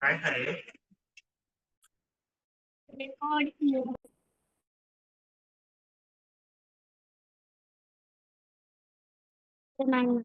हाय हाय। Record किया नहीं।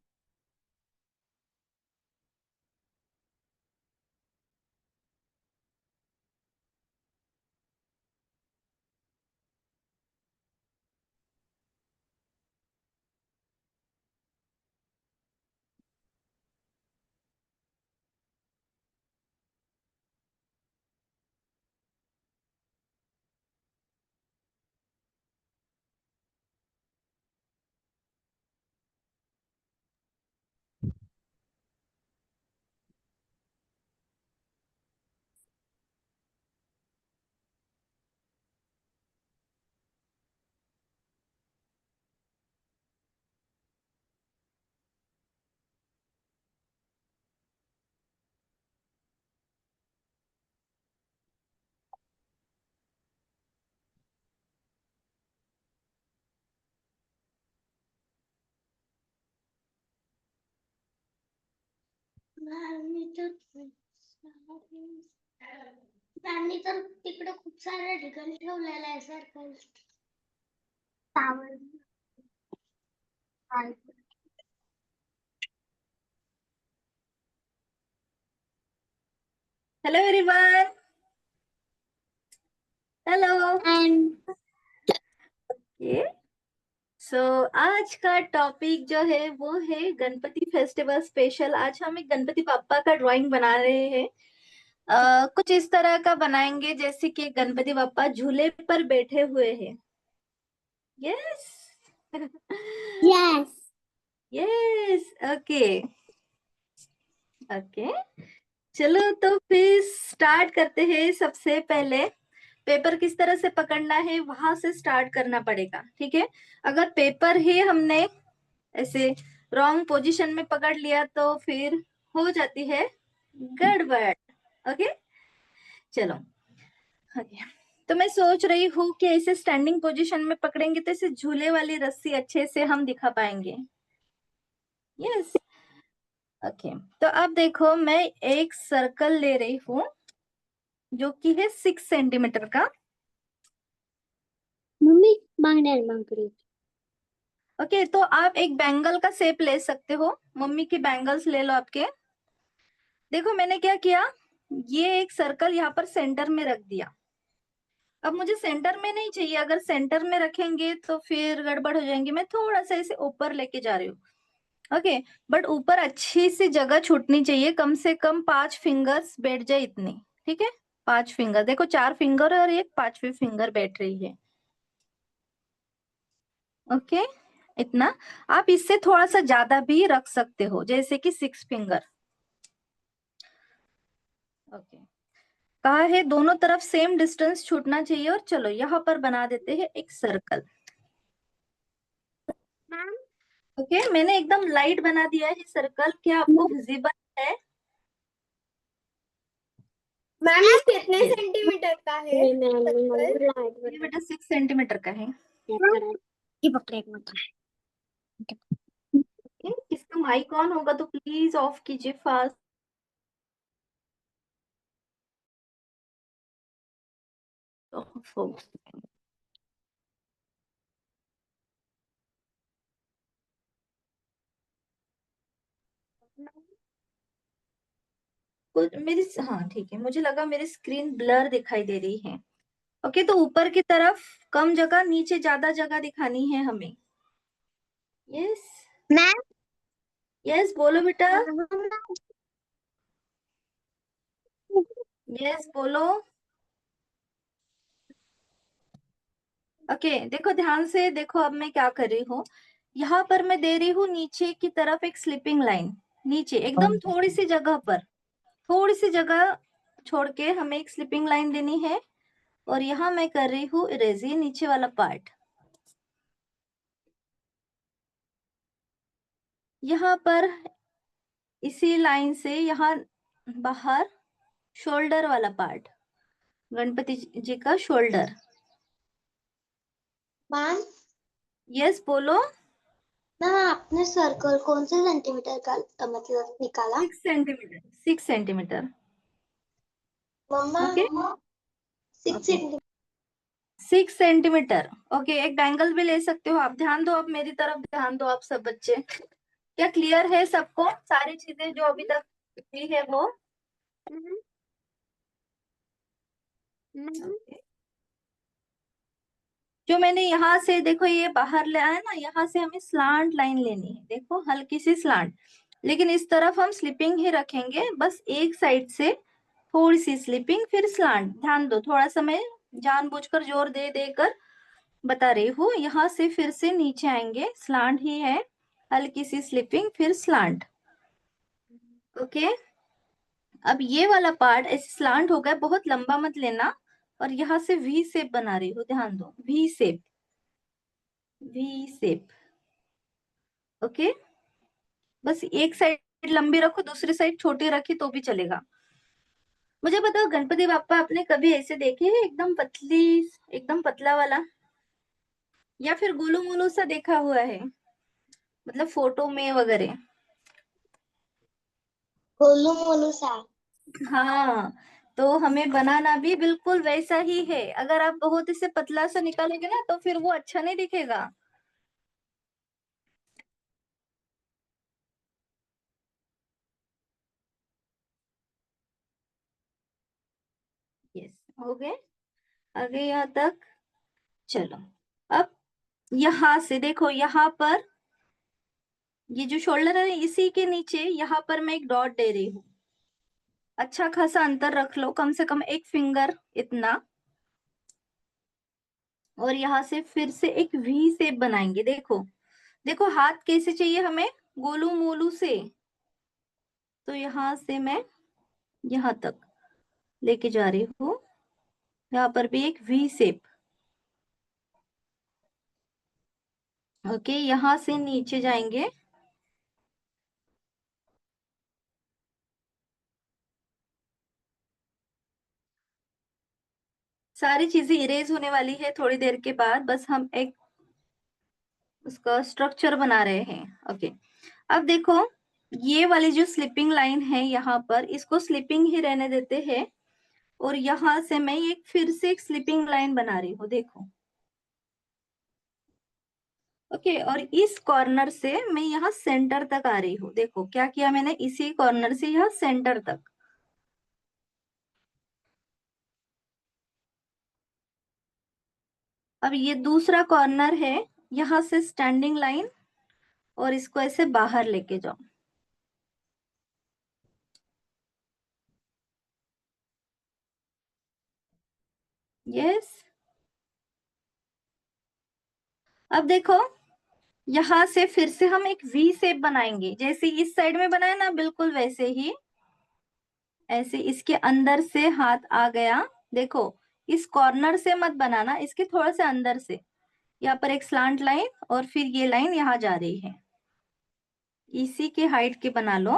त्यांनी तर तिकडे खूप साऱ्या ठिकाणी ठेवलेलं आहे circle. Hello everyone. Hello and ये सो आज का टॉपिक जो है वो है गणपति फेस्टिवल स्पेशल। आज हम एक गणपति बाप्पा का ड्राइंग बना रहे हैं। कुछ इस तरह का बनाएंगे जैसे कि गणपति बाप्पा झूले पर बैठे हुए हैं। Yes yes yes okay okay. चलो तो फिर स्टार्ट करते हैं। सबसे पहले पेपर किस तरह से पकड़ना है वहां से स्टार्ट करना पड़ेगा, ठीक है। अगर पेपर ही हमने ऐसे रॉन्ग पोजीशन में पकड़ लिया तो फिर हो जाती है गड़बड़। ओके चलो ओके। तो मैं सोच रही हूँ कि ऐसे स्टैंडिंग पोजीशन में पकड़ेंगे तो इसे झूले वाली रस्सी अच्छे से हम दिखा पाएंगे। Yes okay. तो अब देखो मैं एक सर्कल ले रही हूँ जो कि है 6 सेंटीमीटर का। मम्मी मांगने मांग रही। ओके तो आप एक बैंगल का शेप ले सकते हो। मम्मी की बैंगल्स ले लो आपके। देखो मैंने क्या किया, ये एक सर्कल यहाँ पर सेंटर में रख दिया। अब मुझे सेंटर में नहीं चाहिए, अगर सेंटर में रखेंगे तो फिर गड़बड़ हो जाएंगे। मैं थोड़ा सा इसे ऊपर लेके जा रही हूँ। ओके बट ऊपर अच्छी सी जगह छूटनी चाहिए, कम से कम 5 फिंगर्स बैठ जाए इतनी, ठीक है। 5 फिंगर, देखो 4 फिंगर और एक 5वीं फिंगर बैठ रही है। ओके इतना। आप इससे थोड़ा सा ज्यादा भी रख सकते हो जैसे कि 6 फिंगर। ओके कहा है दोनों तरफ सेम डिस्टेंस छूटना चाहिए। और चलो यहाँ पर बना देते हैं एक सर्कल। ओके मैंने एकदम लाइट बना दिया है सर्कल। क्या आपको विजिबल है? मैम ये कितने सेंटीमीटर का है? ये बेटा 6 सेंटीमीटर का है। ओके किसका माइक ऑन होगा तो प्लीज ऑफ कीजिए फास्ट। मेरी हाँ ठीक है, मुझे लगा मेरी स्क्रीन ब्लर दिखाई दे रही है। ओके तो ऊपर की तरफ कम जगह, नीचे ज्यादा जगह दिखानी है हमें। यस मैम यस बोलो बेटा। यस बोलो। ओके देखो ध्यान से देखो, अब मैं क्या कर रही हूँ। यहाँ पर मैं दे रही हूँ नीचे की तरफ एक स्लिपिंग लाइन। नीचे एकदम थोड़ी सी जगह पर, थोड़ी सी जगह छोड़ के हमें एक स्लिपिंग लाइन देनी है। और यहाँ मैं कर रही हूँ इरेज, ये नीचे वाला पार्ट। यहाँ पर इसी लाइन से यहाँ बाहर शोल्डर वाला पार्ट, गणपति जी का शोल्डर। मैम यस बोलो। मैम आपने सर्कल कौन से सेंटीमीटर का मतलब निकाला? 6 सेंटीमीटर 6 सेंटीमीटर। मम्मा ओके 6 सेंटीमीटर। 6 सेंटीमीटर। ओके, एक बैंगल भी ले सकते हो आप। ध्यान दो, आप मेरी तरफ ध्यान दो आप सब बच्चे। क्या क्लियर है सबको सारी चीजें जो अभी तक हुई है वो? Okay. जो मैंने यहाँ से देखो ये बाहर ले आया ना, यहाँ से हमें स्लांट लाइन लेनी है, देखो हल्की सी स्लांट। लेकिन इस तरफ हम स्लिपिंग ही रखेंगे, बस एक साइड से थोड़ी सी स्लिपिंग फिर स्लांट। ध्यान दो, थोड़ा सा मैं जानबूझकर जोर दे देकर बता रही हूँ। यहाँ से फिर से नीचे आएंगे, स्लांट ही है, हल्की सी स्लिपिंग फिर स्लांट। ओके, अब ये वाला पार्ट ऐसे स्लांट हो गया, बहुत लंबा मत लेना। और यहाँ से वी शेप बना रही हूँ, ध्यान दो, V shape, V shape. Okay, बस एक साइड लंबी रखो, दूसरी साइड छोटी रखी तो भी चलेगा। मुझे बताओ, गणपति बाप्पा आपने कभी ऐसे देखे हैं एकदम पतली, एकदम पतला वाला, या फिर गोलू मोलू सा देखा हुआ है, मतलब फोटो में वगैरह? गोलू मोलू सा। हाँ, तो हमें बनाना भी बिल्कुल वैसा ही है। अगर आप बहुत इसे पतला सा निकालोगे ना तो फिर वो अच्छा नहीं दिखेगा। यस, हो गए आगे यहाँ तक। चलो, अब यहाँ से देखो, यहाँ पर ये जो शोल्डर है इसी के नीचे यहाँ पर मैं एक डॉट दे रही हूँ। अच्छा खासा अंतर रख लो, कम से कम 1 फिंगर इतना। और यहाँ से फिर से एक वी शेप बनाएंगे। देखो देखो हाथ कैसे चाहिए हमें, गोलू मोलू से। तो यहाँ से मैं यहाँ तक लेके जा रही हूँ, यहाँ पर भी एक वी शेप। ओके, यहाँ से नीचे जाएंगे, सारी चीजें इरेज होने वाली है थोड़ी देर के बाद, बस हम एक उसका स्ट्रक्चर बना रहे हैं। ओके, अब देखो ये वाली जो स्लिपिंग लाइन है यहाँ पर, इसको स्लिपिंग ही रहने देते हैं। और यहाँ से मैं एक फिर से एक स्लिपिंग लाइन बना रही हूँ, देखो। ओके, और इस कॉर्नर से मैं यहाँ सेंटर तक आ रही हूँ। देखो क्या किया मैंने, इसी कॉर्नर से यहाँ सेंटर तक। अब ये दूसरा कॉर्नर है, यहाँ से स्टैंडिंग लाइन, और इसको ऐसे बाहर लेके जाओ। यस, अब देखो यहाँ से फिर से हम एक वी शेप बनाएंगे, जैसे इस साइड में बनाया ना, बिल्कुल वैसे ही। ऐसे इसके अंदर से हाथ आ गया, देखो इस कॉर्नर से मत बनाना, इसके थोड़ा से अंदर से। यहाँ पर एक स्लांट लाइन, और फिर ये लाइन यहाँ जा रही है, इसी के हाइट के बना लो।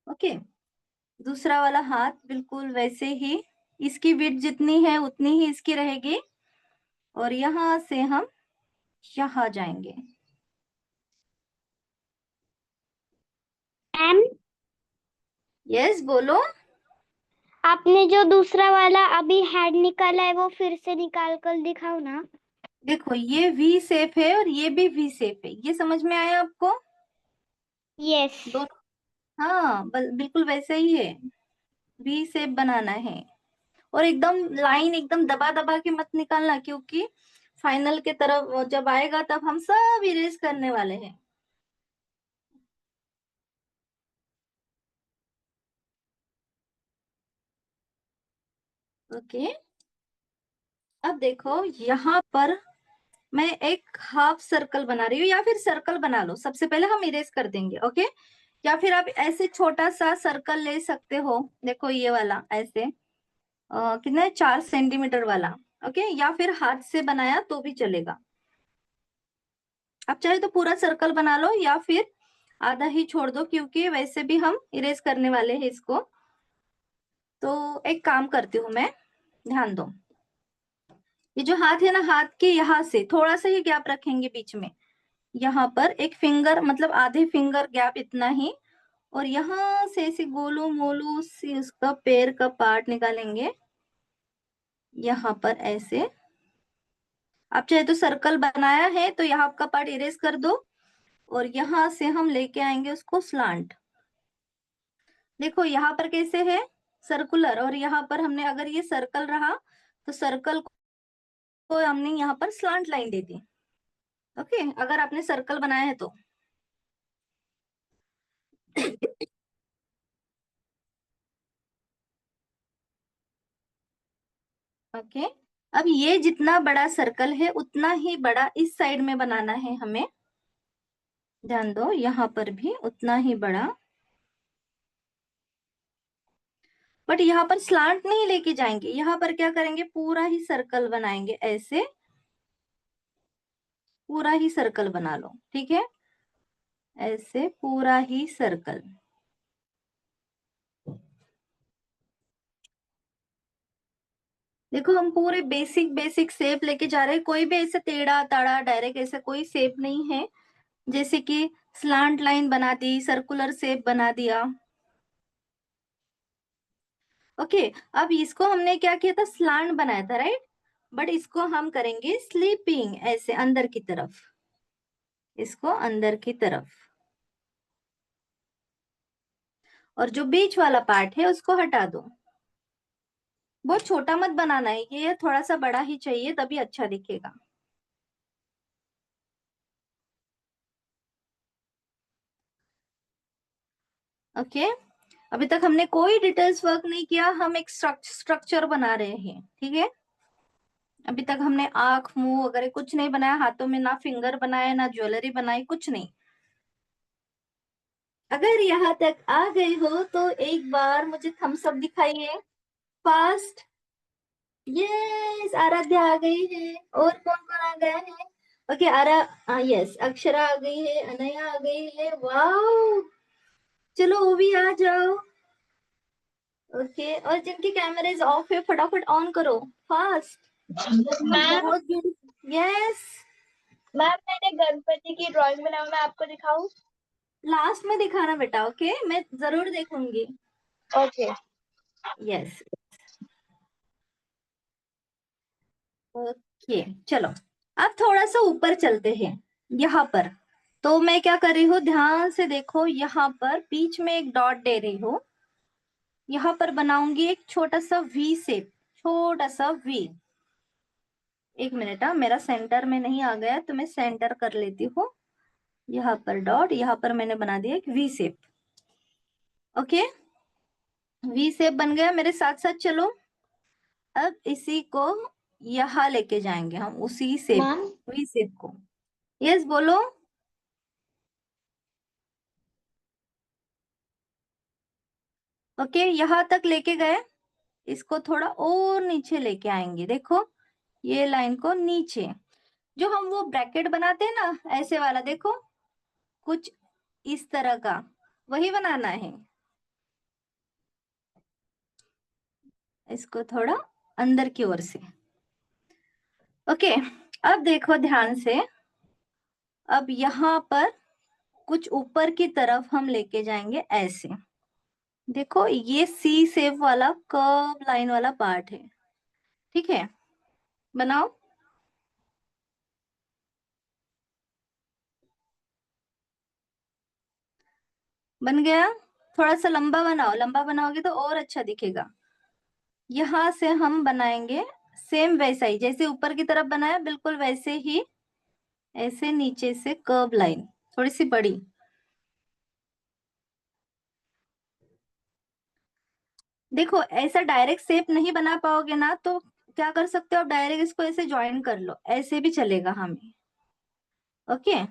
ओके, दूसरा वाला हाथ बिल्कुल वैसे ही, इसकी विड्थ जितनी है उतनी ही इसकी रहेगी। और यहाँ से हम यहाँ जाएंगे। मैम, यस, बोलो। आपने जो दूसरा वाला अभी हेड निकाला है वो फिर से निकाल कर दिखाओ ना। देखो ये वी शेप है और ये भी वी शेप है, ये समझ में आया आपको? यस। दोनों, हाँ बिल्कुल वैसे ही है, वी शेप बनाना है। और एकदम लाइन एकदम दबा दबा के मत निकालना, क्योंकि फाइनल के तरफ जब आएगा तब हम सब इरेज करने वाले हैं। ओके, अब देखो यहाँ पर मैं एक हाफ सर्कल बना रही हूँ, या फिर सर्कल बना लो, सबसे पहले हम इरेज कर देंगे। ओके, या फिर आप ऐसे छोटा सा सर्कल ले सकते हो, देखो ये वाला ऐसे कितना है, 4 सेंटीमीटर वाला। ओके, या फिर हाथ से बनाया तो भी चलेगा। आप चाहे तो पूरा सर्कल बना लो, या फिर आधा ही छोड़ दो, क्योंकि वैसे भी हम इरेज करने वाले हैं इसको। तो एक काम करती हूँ मैं, ध्यान दो, ये जो हाथ है ना, हाथ के यहाँ से थोड़ा सा ही गैप रखेंगे बीच में, यहाँ पर एक फिंगर मतलब आधे फिंगर गैप इतना ही, और यहाँ से ऐसे गोलू मोलू सी उसका पैर का पार्ट निकालेंगे यहाँ पर ऐसे। आप चाहे तो सर्कल बनाया है तो यहाँ आपका पार्ट इरेज कर दो, और यहाँ से हम लेके आएंगे उसको स्लांट। देखो यहाँ पर कैसे है सर्कुलर, और यहाँ पर हमने अगर ये सर्कल रहा तो सर्कल को हमने यहाँ पर स्लांट लाइन दे दी। ओके, अगर आपने सर्कल बनाया है तो ओके। अब ये जितना बड़ा सर्कल है उतना ही बड़ा इस साइड में बनाना है हमें, ध्यान दो, यहाँ पर भी उतना ही बड़ा, बट यहाँ पर स्लांट नहीं लेके जाएंगे, यहाँ पर क्या करेंगे पूरा ही सर्कल बनाएंगे ऐसे, पूरा ही सर्कल बना लो, ठीक है, ऐसे पूरा ही सर्कल। देखो हम पूरे बेसिक बेसिक शेप लेके जा रहे हैं, कोई भी ऐसे टेढ़ा ताड़ा डायरेक्ट ऐसा कोई शेप नहीं है, जैसे कि स्लांट लाइन बना दी, सर्कुलर शेप बना दिया। ओके, अब इसको हमने क्या किया था, स्लांट बनाया था, राइट, बट इसको हम करेंगे स्लीपिंग ऐसे अंदर की तरफ, इसको अंदर की तरफ, और जो बीच वाला पार्ट है उसको हटा दो। बहुत छोटा मत बनाना है, ये थोड़ा सा बड़ा ही चाहिए तभी अच्छा दिखेगा। ओके, अभी तक हमने कोई डिटेल्स वर्क नहीं किया, हम एक स्ट्रक्चर बना रहे हैं, ठीक है। अभी तक हमने आंख मुंह वगैरह कुछ नहीं बनाया, हाथों में ना फिंगर बनाया ना ज्वेलरी बनाई, कुछ नहीं। अगर यहाँ तक आ गए हो तो एक बार मुझे थम्स अप दिखाइए फास्ट। यस, आराध्या आ गई है, और कौन कौन आ गया है? ओके, यस, अक्षरा आ गई है, अनया आ गई है, वाओ, चलो वो भी आ जाओ। ओके, और जिनके कैमरेज ऑफ है फटाफट ऑन करो फास्ट। मैम बहुत ब्यूटीफुल, यस। मैम मैंने गणपति की ड्राइंग बनाई, मैं आपको दिखाऊं? लास्ट में दिखाना बेटा, ओके, मैं जरूर देखूंगी। ओके। यस, ओके, चलो अब थोड़ा सा ऊपर चलते हैं यहाँ पर। तो मैं क्या कर रही हूँ, ध्यान से देखो, यहाँ पर बीच में एक डॉट दे रही हूँ, यहाँ पर बनाऊंगी एक छोटा सा वी शेप, छोटा सा वी। एक मिनट, मेरा सेंटर में नहीं आ गया तो मैं सेंटर कर लेती हूँ। यहाँ पर डॉट, यहाँ पर मैंने बना दिया एक V shape. Okay, V shape बन गया, मेरे साथ साथ चलो। अब इसी को यहाँ लेके जाएंगे हम, उसी शेप, मैम वी शेप को। यस, बोलो। ओके, यहाँ तक लेके गए, इसको थोड़ा और नीचे लेके आएंगे, देखो ये लाइन को नीचे, जो हम वो ब्रैकेट बनाते हैं ना ऐसे वाला, देखो कुछ इस तरह का, वही बनाना है। इसको थोड़ा अंदर की ओर से। ओके, अब देखो ध्यान से, अब यहाँ पर कुछ ऊपर की तरफ हम लेके जाएंगे ऐसे, देखो ये सी शेप वाला कर्व लाइन वाला पार्ट है, ठीक है, बनाओ। बन गया, थोड़ा सा लंबा बनाओ, लंबा बनाओगे तो और अच्छा दिखेगा। यहाँ से हम बनाएंगे सेम वैसा ही, जैसे ऊपर की तरफ बनाया बिल्कुल वैसे ही, ऐसे नीचे से कर्व लाइन थोड़ी सी बड़ी। देखो ऐसा डायरेक्ट शेप नहीं बना पाओगे ना, तो क्या कर सकते हो, आप डायरेक्ट इसको ऐसे ज्वाइन कर लो, ऐसे भी चलेगा हमें। ओके,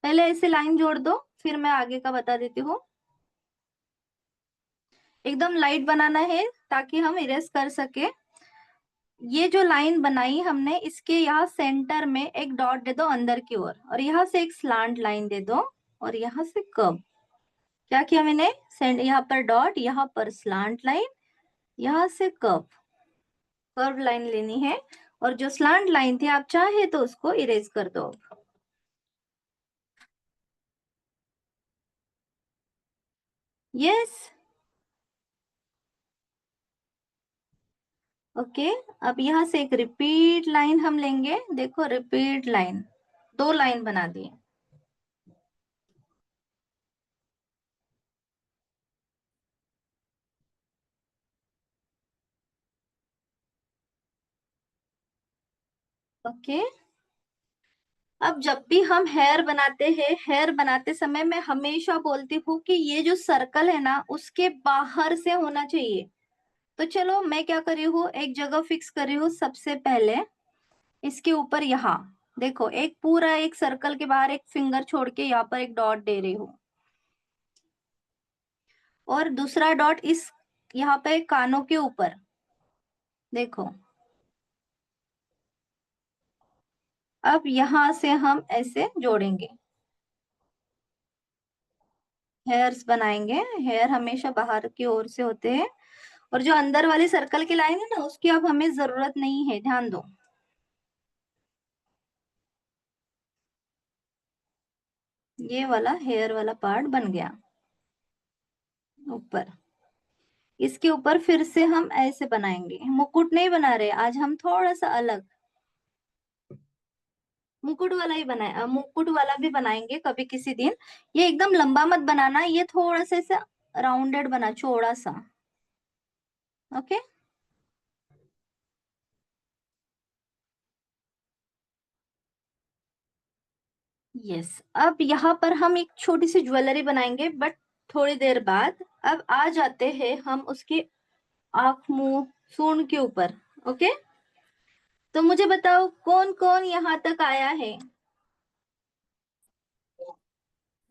पहले ऐसे लाइन जोड़ दो, फिर मैं आगे का बता देती हूँ। एकदम लाइट बनाना है ताकि हम इरेज कर सके। ये जो लाइन बनाई हमने, इसके यहाँ सेंटर में एक डॉट दे दो अंदर की ओर, और यहाँ से एक स्लांट लाइन दे दो, और यहाँ से कर्व। क्या किया मैंने, यहाँ पर डॉट, यहाँ पर स्लांट लाइन, यहाँ से कर्व, कर्व लाइन लेनी है, और जो स्लांट लाइन थी आप चाहे तो उसको इरेज कर दो। Yes, okay. अब यहाँ से एक रिपीट लाइन हम लेंगे, देखो रिपीट लाइन, 2 लाइन बना दिए। ओके। अब जब भी हम हेयर बनाते हैं, हेयर बनाते समय मैं हमेशा बोलती हूँ कि ये जो सर्कल है ना उसके बाहर से होना चाहिए। तो चलो मैं क्या कर रही हूँ, एक जगह फिक्स कर रही हूँ सबसे पहले, इसके ऊपर यहाँ देखो एक पूरा एक सर्कल के बाहर एक फिंगर छोड़ के यहाँ पर एक डॉट दे रही हूँ, और दूसरा डॉट इस यहाँ पे कानों के ऊपर देखो। अब यहां से हम ऐसे जोड़ेंगे, हेयर्स बनाएंगे। हेयर हमेशा बाहर की ओर से होते हैं, और जो अंदर वाली सर्कल की लाइन है ना उसकी अब हमें जरूरत नहीं है, ध्यान दो। ये वाला हेयर वाला पार्ट बन गया ऊपर। इसके ऊपर फिर से हम ऐसे बनाएंगे, मुकुट नहीं बना रहे आज हम, थोड़ा सा अलग मुकुट वाला ही बनाए, मुकुट वाला भी बनाएंगे कभी किसी दिन। ये एकदम लंबा मत बनाना, ये थोड़ा सा ऐसा राउंडेड बना, चौड़ा सा। ओके। यस, अब यहाँ पर हम एक छोटी सी ज्वेलरी बनाएंगे बट थोड़ी देर बाद। अब आ जाते हैं हम उसकी आंख मुंह सूंड के ऊपर। ओके, तो मुझे बताओ कौन कौन यहाँ तक आया है।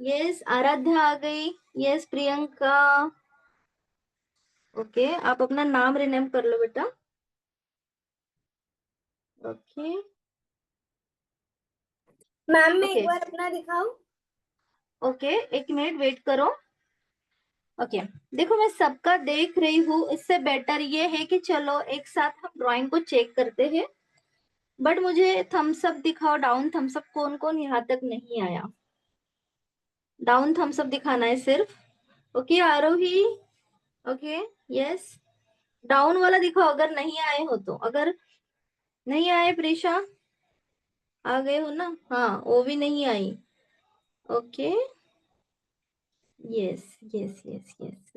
यस, आराध्या आ गई। यस, प्रियंका। ओके, आप अपना नाम रिनेम कर लो बेटा। ओके। मैम मैं ओके एक बार अपना दिखाऊं? ओके, एक मिनट वेट करो। ओके, देखो मैं सबका देख रही हूँ, इससे बेटर ये है कि चलो एक साथ हम ड्राइंग को चेक करते हैं। बट मुझे थम्स अप दिखाओ, डाउन थम्स अप, कौन कौन यहाँ तक नहीं आया। डाउन थम्स अप दिखाना है सिर्फ। ओके आरोही। ओके। यस, डाउन वाला दिखाओ अगर नहीं आए हो तो। अगर नहीं आए प्रीशा, आ गए हो ना, हाँ वो भी नहीं आई। Okay. Yes yes yes yes,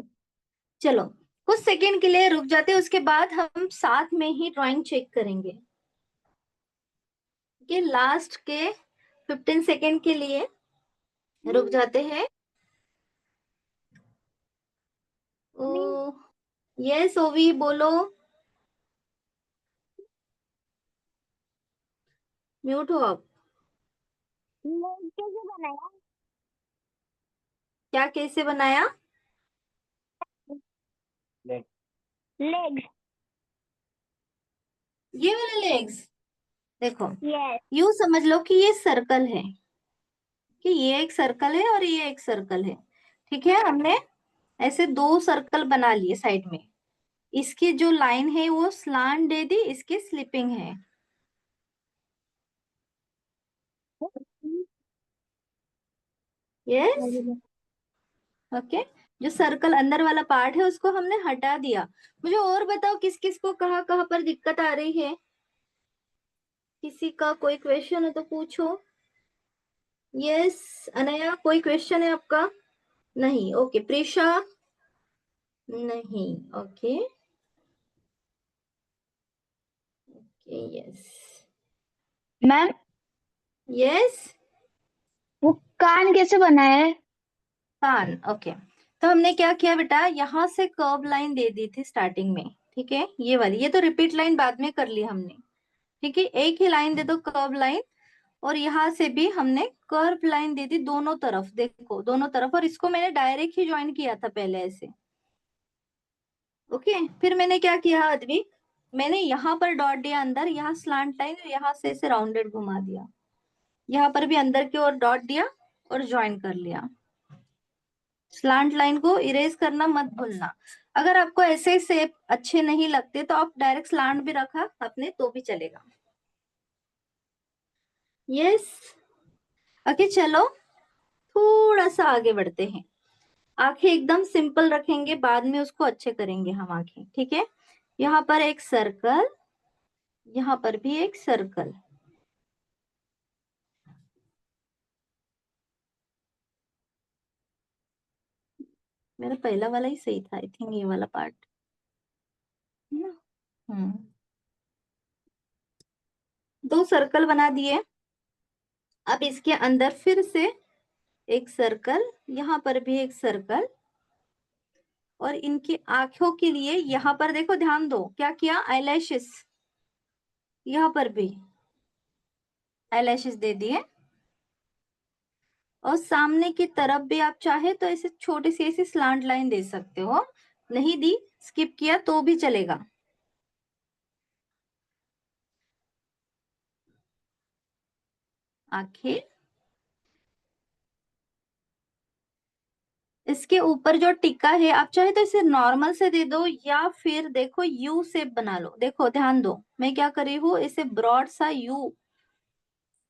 चलो कुछ सेकंड के लिए रुक जाते हैं, उसके बाद हम साथ में ही ड्राइंग चेक करेंगे। ओके, लास्ट के 15 सेकंड के लिए रुक जाते हैं। ओ, यस ओवी बोलो। म्यूट हो आप। लेग कैसे बनाया? क्या कैसे बनाया? लेग्स। ये वाला लेग्स, देखो यस। यूं समझ लो कि ये सर्कल है, कि ये एक सर्कल है और ये एक सर्कल है। ठीक है, हमने ऐसे 2 सर्कल बना लिए साइड में। इसकी जो लाइन है वो स्लांट दे दी, इसकी स्लिपिंग है। यस। ओके, जो सर्कल अंदर वाला पार्ट है उसको हमने हटा दिया। मुझे और बताओ किस किस को कहाँ कहाँ पर दिक्कत आ रही है, किसी का कोई क्वेश्चन है तो पूछो। यस, अनया कोई क्वेश्चन है आपका? नहीं। ओके, प्रीशा नहीं। Okay okay. Yes ma'am yes, वो कान कैसे बनाया है? कान। ओके, तो हमने क्या किया बेटा, यहाँ से कर्व लाइन दे दी थी स्टार्टिंग में। ठीक है, ये वाली, ये तो रिपीट लाइन बाद में कर ली हमने। ठीक है, एक ही लाइन दे दो कर्व लाइन, और यहाँ से भी हमने कर्व लाइन दे दी दोनों तरफ, देखो दोनों तरफ। और इसको मैंने डायरेक्ट ही ज्वाइन किया था पहले ऐसे। ओके, फिर मैंने क्या किया अद्विक, मैंने यहाँ पर डॉट दिया अंदर, यहाँ स्लांट लाइन, यहाँ से ऐसे राउंडेड घुमा दिया। यहाँ पर भी अंदर की ओर डॉट दिया और ज्वाइन कर लिया। स्लांट लाइन को इरेज करना मत भूलना। अगर आपको ऐसे शेप अच्छे नहीं लगते तो आप डायरेक्ट स्लांट भी रखा आपने तो भी चलेगा। यस। ओके चलो थोड़ा सा आगे बढ़ते हैं। आंखें एकदम सिंपल रखेंगे, बाद में उसको अच्छे करेंगे हम आंखें, ठीक है। यहाँ पर एक सर्कल, यहाँ पर भी एक सर्कल। मेरा पहला वाला ही सही था आई थिंक, ये वाला पार्ट ना। दो सर्कल बना दिए। अब इसके अंदर फिर से एक सर्कल, यहाँ पर भी एक सर्कल, और इनकी आंखों के लिए यहाँ पर देखो, ध्यान दो क्या किया, आईलैशेस, यहाँ पर भी आईलैशेस दे दिए। और सामने की तरफ भी आप चाहे तो ऐसे छोटी सी ऐसी स्लांट लाइन दे सकते हो, नहीं दी, स्किप किया तो भी चलेगा। आंखें, इसके ऊपर जो टिक्का है आप चाहे तो इसे नॉर्मल से दे दो, या फिर देखो यू शेप बना लो। देखो ध्यान दो मैं क्या कर रही हूँ, इसे ब्रॉड सा यू,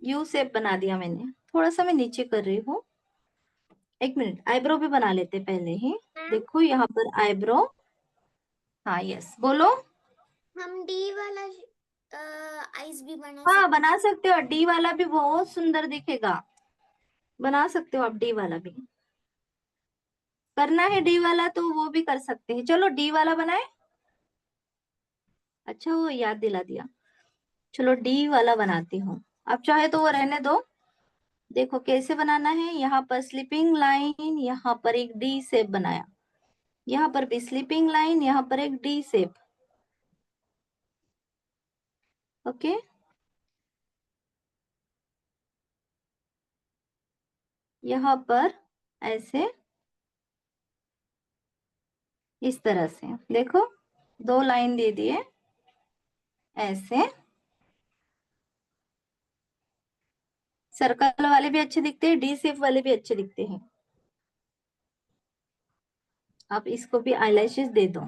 यू शेप बना दिया मैंने। थोड़ा सा मैं नीचे कर रही हूँ। एक मिनट, आईब्रो भी बना लेते पहले ही। देखो यहाँ पर आईब्रो, हाँ यस बोलो। हम डी वाला आइस भी बना हाँ सकते बना सकते हो, डी वाला भी बहुत सुंदर दिखेगा, बना सकते हो आप डी वाला भी। करना है डी वाला तो वो भी कर सकते हैं, चलो डी वाला बनाए। अच्छा वो याद दिला दिया, चलो डी वाला बनाती हूँ। आप चाहे तो वो रहने दो। देखो कैसे बनाना है, यहाँ पर स्लीपिंग लाइन, यहाँ पर एक डी शेप बनाया, यहाँ पर भी स्लीपिंग लाइन, यहाँ पर एक डी शेप। ओके, यहाँ पर ऐसे इस तरह से देखो, दो लाइन दे दिए ऐसे। सर्कल वाले भी अच्छे दिखते हैं, डी शेप वाले भी अच्छे दिखते हैं। आप इसको भी आईलैशेस दे दो।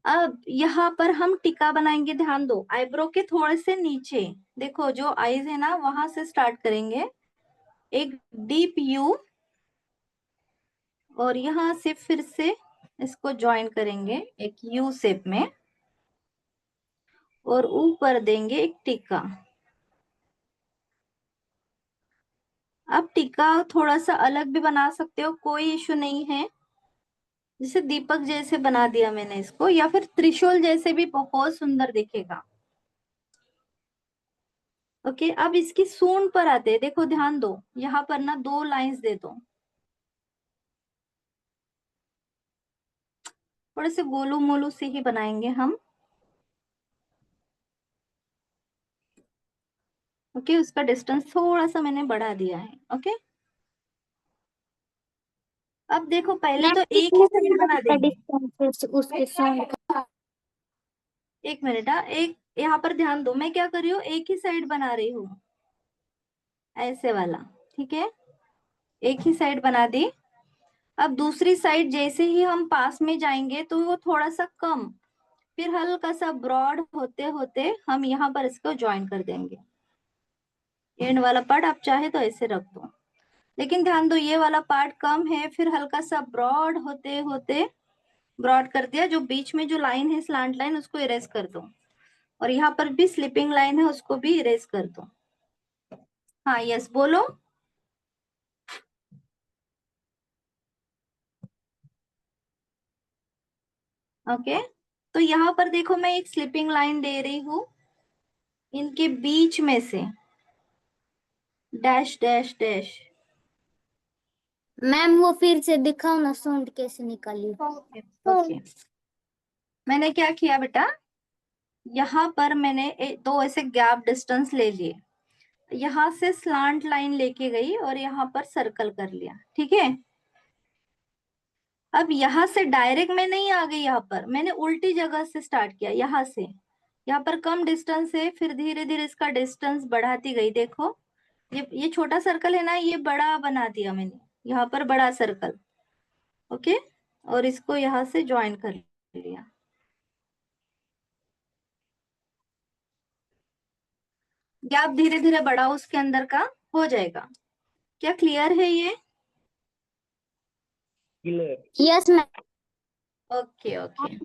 अब यहाँ पर हम टिक्का बनाएंगे, ध्यान दो आईब्रो के थोड़े से नीचे। देखो जो आईज है ना वहां से स्टार्ट करेंगे, एक डीप यू, और यहाँ से फिर से इसको ज्वाइन करेंगे एक यू शेप में, और ऊपर देंगे एक टिक्का। अब टिक्का थोड़ा सा अलग भी बना सकते हो, कोई इशू नहीं है। जैसे दीपक जैसे बना दिया मैंने इसको, या फिर त्रिशूल जैसे भी बहुत सुंदर दिखेगा। ओके, अब इसकी सूंड पर आते हैं। देखो ध्यान दो, यहाँ पर ना दो लाइंस दे दो, थोड़े से गोलू मोलू से ही बनाएंगे हम। ओके, उसका डिस्टेंस थोड़ा सा मैंने बढ़ा दिया है। ओके, अब देखो पहले मैम तो एक ही कितना साइड बना किलोमीटर देंगे। डिस्टेंस उसके साथ? एक मिनट, हाँ एक यहाँ पर ध्यान दो, मैं क्या कर रही हूँ, एक ही साइड बना रही हूँ ऐसे वाला, ठीक है, एक ही साइड बना दी। अब दूसरी साइड जैसे ही हम पास में जाएंगे तो वो थोड़ा सा कम, फिर हल्का सा ब्रॉड होते होते हम यहाँ पर इसको ज्वाइन कर देंगे। एंड वाला पार्ट आप चाहे तो ऐसे रख दो, लेकिन ध्यान दो ये वाला पार्ट कम है, फिर हल्का सा ब्रॉड होते होते ब्रॉड कर दिया। जो बीच में जो लाइन है स्लांट लाइन, उसको इरेज कर दो, और यहाँ पर भी स्लिपिंग लाइन है उसको भी इरेज कर दो। हाँ यस बोलो। ओके, तो यहाँ पर देखो मैं एक स्लिपिंग लाइन दे रही हूँ, इनके बीच में से डैश डैश डैश। मैम वो फिर से दिखाओ ना, सूंड कैसे निकाली? ओके, मैंने क्या किया बेटा, यहाँ पर मैंने दो ऐसे गैप डिस्टेंस ले लिए, यहाँ से स्लांट लाइन लेके गई और यहाँ पर सर्कल कर लिया, ठीक है। अब यहाँ से डायरेक्ट मैं नहीं आ गई, यहाँ पर मैंने उल्टी जगह से स्टार्ट किया, यहाँ से। यहाँ पर कम डिस्टेंस है, फिर धीरे धीरे इसका डिस्टेंस बढ़ाती गई। देखो ये छोटा सर्कल है ना, ये बड़ा बना दिया मैंने, यहाँ पर बड़ा सर्कल। ओके, और इसको यहाँ से ज्वाइन कर लिया। गैप धीरे धीरे बढ़ाओ उसके अंदर का, हो जाएगा। क्या क्लियर है ये? Yes ma'am. Okay okay.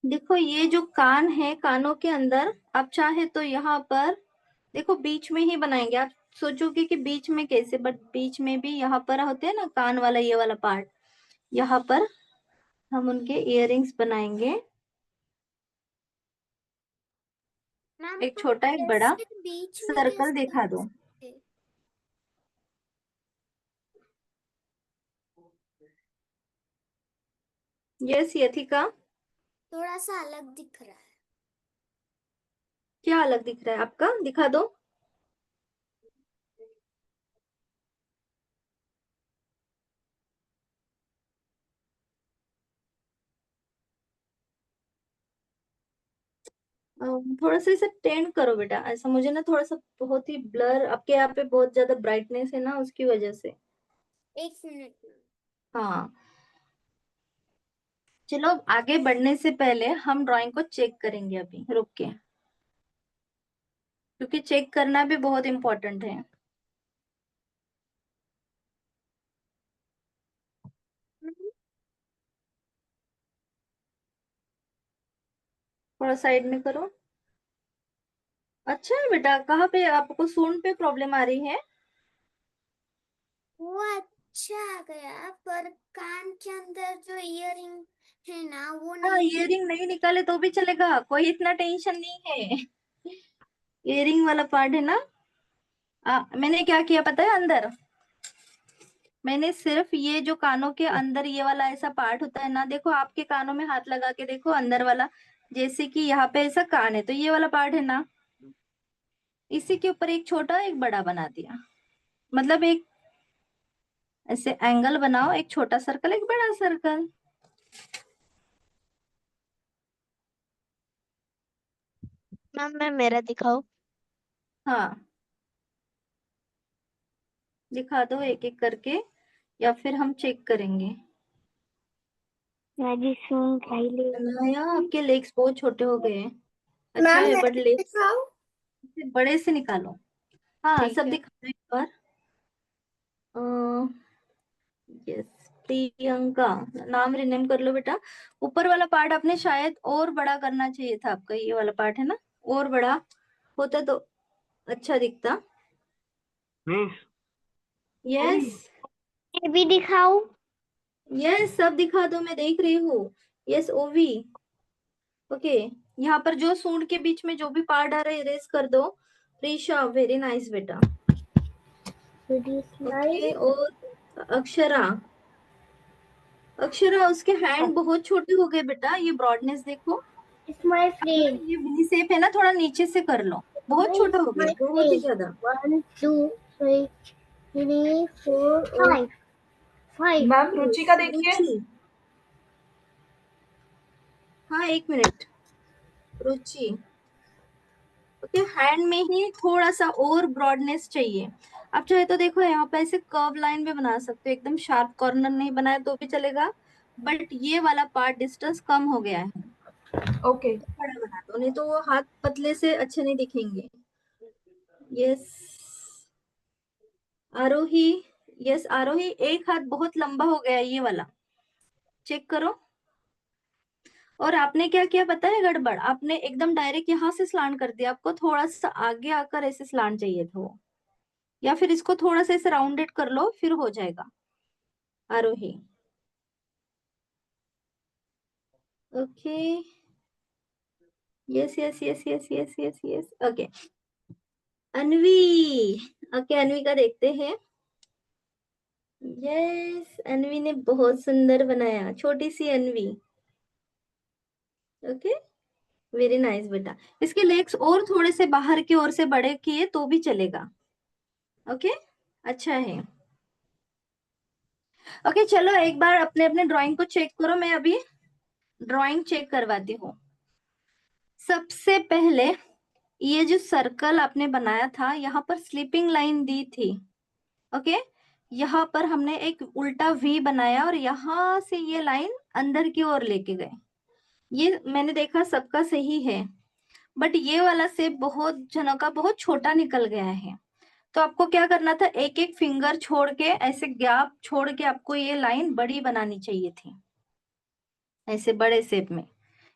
देखो ये जो कान है, कानों के अंदर आप चाहे तो यहाँ पर देखो बीच में ही बनाएंगे। आप सोचोगे कि बीच में कैसे, बट बीच में भी यहाँ पर होते हैं ना कान वाला ये वाला पार्ट, यहाँ पर हम उनके इयररिंग्स बनाएंगे। मैम एक छोटा एक बड़ा कैसे बीच में सर्कल कैसे दिखा बना दो। सकते? यस यथिका, थोड़ा सा अलग दिख रहा है। क्या अलग दिख रहा है आपका, दिखा दो। थोड़ा सा इसे टेंड करो बेटा, ऐसा मुझे ना थोड़ा सा बहुत ही ब्लर, आपके यहाँ पे बहुत ज्यादा ब्राइटनेस है ना उसकी वजह से। एक मिनट में। हाँ चलो, आगे बढ़ने से पहले हम ड्राइंग को चेक करेंगे, अभी रुक के, क्योंकि चेक करना भी बहुत इम्पोर्टेंट है। थोड़ा साइड में करो। अच्छा है बेटा, कहाँ पे आपको सूंड पे प्रॉब्लम आ रही है? वो अच्छा आ गया, पर कान के अंदर जो इयररिंग है ना वो हाँ, नहीं। इयरिंग नहीं निकाले तो भी चलेगा, कोई इतना टेंशन नहीं है। इयरिंग वाला पार्ट है ना। मैंने क्या किया पता है, अंदर मैंने सिर्फ ये जो कानों के अंदर ये वाला ऐसा पार्ट होता है ना, देखो आपके कानों में हाथ लगा के देखो अंदर वाला, जैसे कि यहाँ पे ऐसा कान है तो ये वाला पार्ट है ना, इसी के ऊपर एक छोटा एक बड़ा बना दिया। मतलब एक ऐसे एंगल बनाओ, एक छोटा सर्कल एक बड़ा सर्कल। मैम मैं मेरा दिखाओ। हाँ दिखा दो एक एक करके, या फिर हम चेक करेंगे। मैं भी सुन रही नया, आपके लेग्स बहुत छोटे हो गए हैं। अच्छा मैम है, मैं बट लेग्स दिखाऊं? बड़े से निकालो। हाँ ठीक सब है। दिखा दो एक बार। यस, प्रियंका, नाम रिनेम कर लो बेटा। ऊपर वाला पार्ट आपने शायद और बड़ा करना चाहिए था, आपका ये वाला पार्ट है ना, और बड़ा होता तो अच्छा दिखता। यस ये भी दिखाऊं? यस, सब दिखा दो, मैं देख रही हूँ। यस ओवी, ओके। यहाँ पर जो सूंड के बीच में जो भी पार्ट आ रहा है इरेज कर दो। प्रीशा, वेरी नाइस बेटा। ओके, और अक्षरा, अक्षरा उसके हैंड बहुत छोटे हो गए बेटा, ये ब्रॉडनेस देखो। It's my अगर friend. ये वी शेप है ना, थोड़ा नीचे से कर लो, बहुत Where is छोटा हो गया, my बहुत ही friend? ज्यादा। 1, 2, 3, 4, 5. 5. मैम रुचि का देखिए। रुचि, हाँ एक मिनट, रुचि, ओके। हैंड में ही थोड़ा सा और ब्रॉडनेस चाहिए। आप चाहे तो देखो यहाँ पे ऐसे कर्व लाइन भी बना सकते हो, एकदम शार्प कॉर्नर नहीं बनाए तो भी चलेगा, बट ये वाला पार्ट डिस्टेंस कम हो गया है, ओके बड़ा बना दो, नहीं तो वो हाथ पतले से अच्छे नहीं दिखेंगे। यस आरोही, यस आरोही, एक हाथ बहुत लंबा हो गया है ये वाला, चेक करो। और आपने क्या किया पता है गड़बड़, आपने एकदम डायरेक्ट यहाँ से स्लांट कर दिया, आपको थोड़ा सा आगे आकर ऐसे स्लांट चाहिए था वो, या फिर इसको थोड़ा सा ऐसे राउंडेड कर लो, फिर हो जाएगा। Aarohi, okay. Yes yes yes yes yes yes yes, okay. Anvi, okay Anvi का देखते हैं। यस अनवी ने बहुत सुंदर बनाया, छोटी सी अनवी, ओके। वेरी नाइस बेटा। इसके लेग्स और थोड़े से बाहर की ओर से बड़े किए तो भी चलेगा, ओके। अच्छा है, ओके। चलो एक बार अपने अपने ड्राइंग को चेक करो, मैं अभी ड्राइंग चेक करवाती हूँ। सबसे पहले ये जो सर्कल आपने बनाया था यहाँ पर स्लीपिंग लाइन दी थी, ओके। यहाँ पर हमने एक उल्टा वी बनाया और यहाँ से ये लाइन अंदर की ओर लेके गए। ये मैंने देखा सबका सही है, बट ये वाला शेप बहुत जनों का बहुत छोटा निकल गया है। तो आपको क्या करना था, एक एक फिंगर छोड़ के, ऐसे गैप छोड़ के आपको ये लाइन बड़ी बनानी चाहिए थी, ऐसे बड़े शेप में।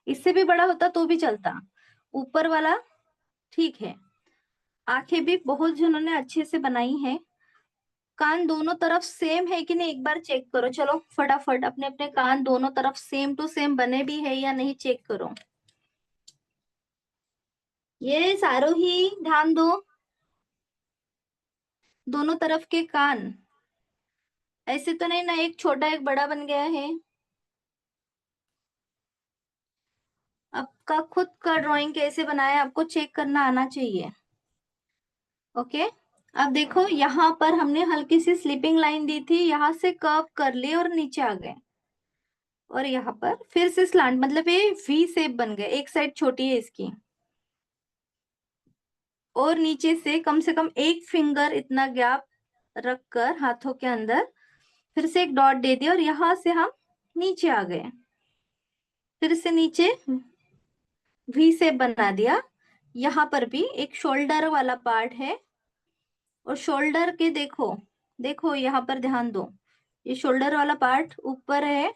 इससे भी बड़ा होता तो भी चलता, ऊपर वाला ठीक है। आंखें भी बहुत जनों ने अच्छे से बनाई है। कान दोनों तरफ सेम है कि नहीं एक बार चेक करो। चलो फटाफट अपने अपने कान दोनों तरफ सेम टू सेम बने भी है या नहीं चेक करो। ये सारो ही ध्यान दो, दोनों तरफ के कान ऐसे तो नहीं ना एक छोटा एक बड़ा बन गया है। आपका खुद का ड्राइंग कैसे बनाया आपको चेक करना आना चाहिए, ओके। अब देखो यहाँ पर हमने हल्की सी स्लीपिंग लाइन दी थी, यहाँ से कर्व कर लिए और नीचे आ गए, और यहाँ पर फिर से स्लांट, मतलब ये वी शेप बन गए। एक साइड छोटी है इसकी, और नीचे से कम एक फिंगर इतना गैप रखकर हाथों के अंदर फिर से एक डॉट दे दिया और यहाँ से हम नीचे आ गए, फिर से नीचे वी शेप बना दिया। यहाँ पर भी एक शोल्डर वाला पार्ट है, और शोल्डर के देखो देखो यहाँ पर ध्यान दो, ये शोल्डर वाला पार्ट ऊपर है,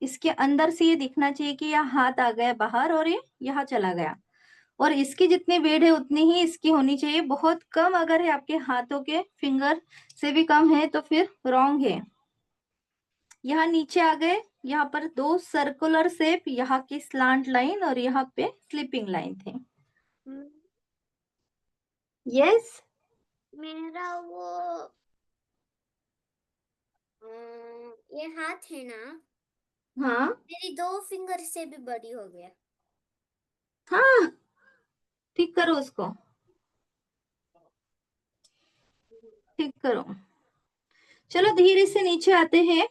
इसके अंदर से ये दिखना चाहिए कि यह हाथ आ गया बाहर और ये यहाँ चला गया, और इसकी जितनी वेट है उतनी ही इसकी होनी चाहिए। बहुत कम अगर है आपके हाथों के फिंगर से भी कम है तो फिर रॉन्ग है। यहाँ नीचे आ गए, यहाँ पर दो सर्कुलर शेप, यहाँ की स्लांट लाइन और यहाँ पे स्लिपिंग लाइन थे। यस मेरा वो ये हाथ है ना, हाँ मेरी 2 फिंगर से भी बड़ी हो गया। हाँ, ठीक करो उसको, ठीक करो। चलो धीरे से नीचे आते हैं।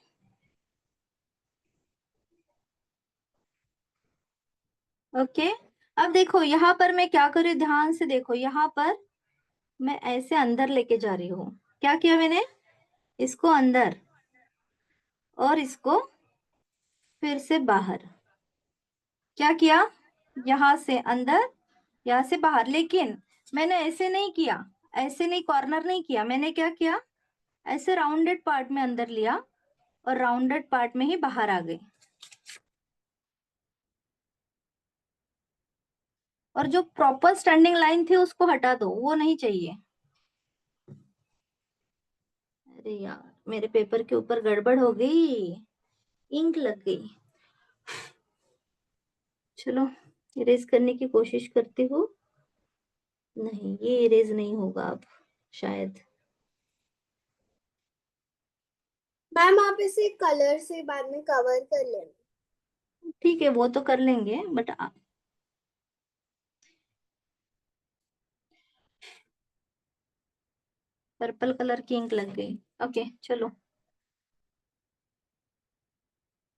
ओके, अब देखो यहाँ पर मैं क्या कर रही हूँ, ध्यान से देखो। यहाँ पर मैं ऐसे अंदर लेके जा रही हूँ। क्या किया मैंने, इसको अंदर और इसको फिर से बाहर। क्या किया, यहाँ से अंदर यहाँ से बाहर, लेकिन मैंने ऐसे नहीं किया, ऐसे नहीं कॉर्नर नहीं किया। मैंने क्या किया, ऐसे राउंडेड पार्ट में अंदर लिया और राउंडेड पार्ट में ही बाहर आ गई। और जो प्रॉपर स्टैंडिंग लाइन थी उसको हटा दो, वो नहीं चाहिए। अरे यार मेरे पेपर के ऊपर गड़बड़ हो गई, इंक लग गई। चलो इरेज करने की कोशिश करती हूँ। नहीं ये इरेज नहीं होगा अब शायद। मैम आप इसे कलर से बाद में कवर कर लेना। ठीक है वो तो कर लेंगे, बट पर्पल कलर की इंक लग गई। ओके चलो,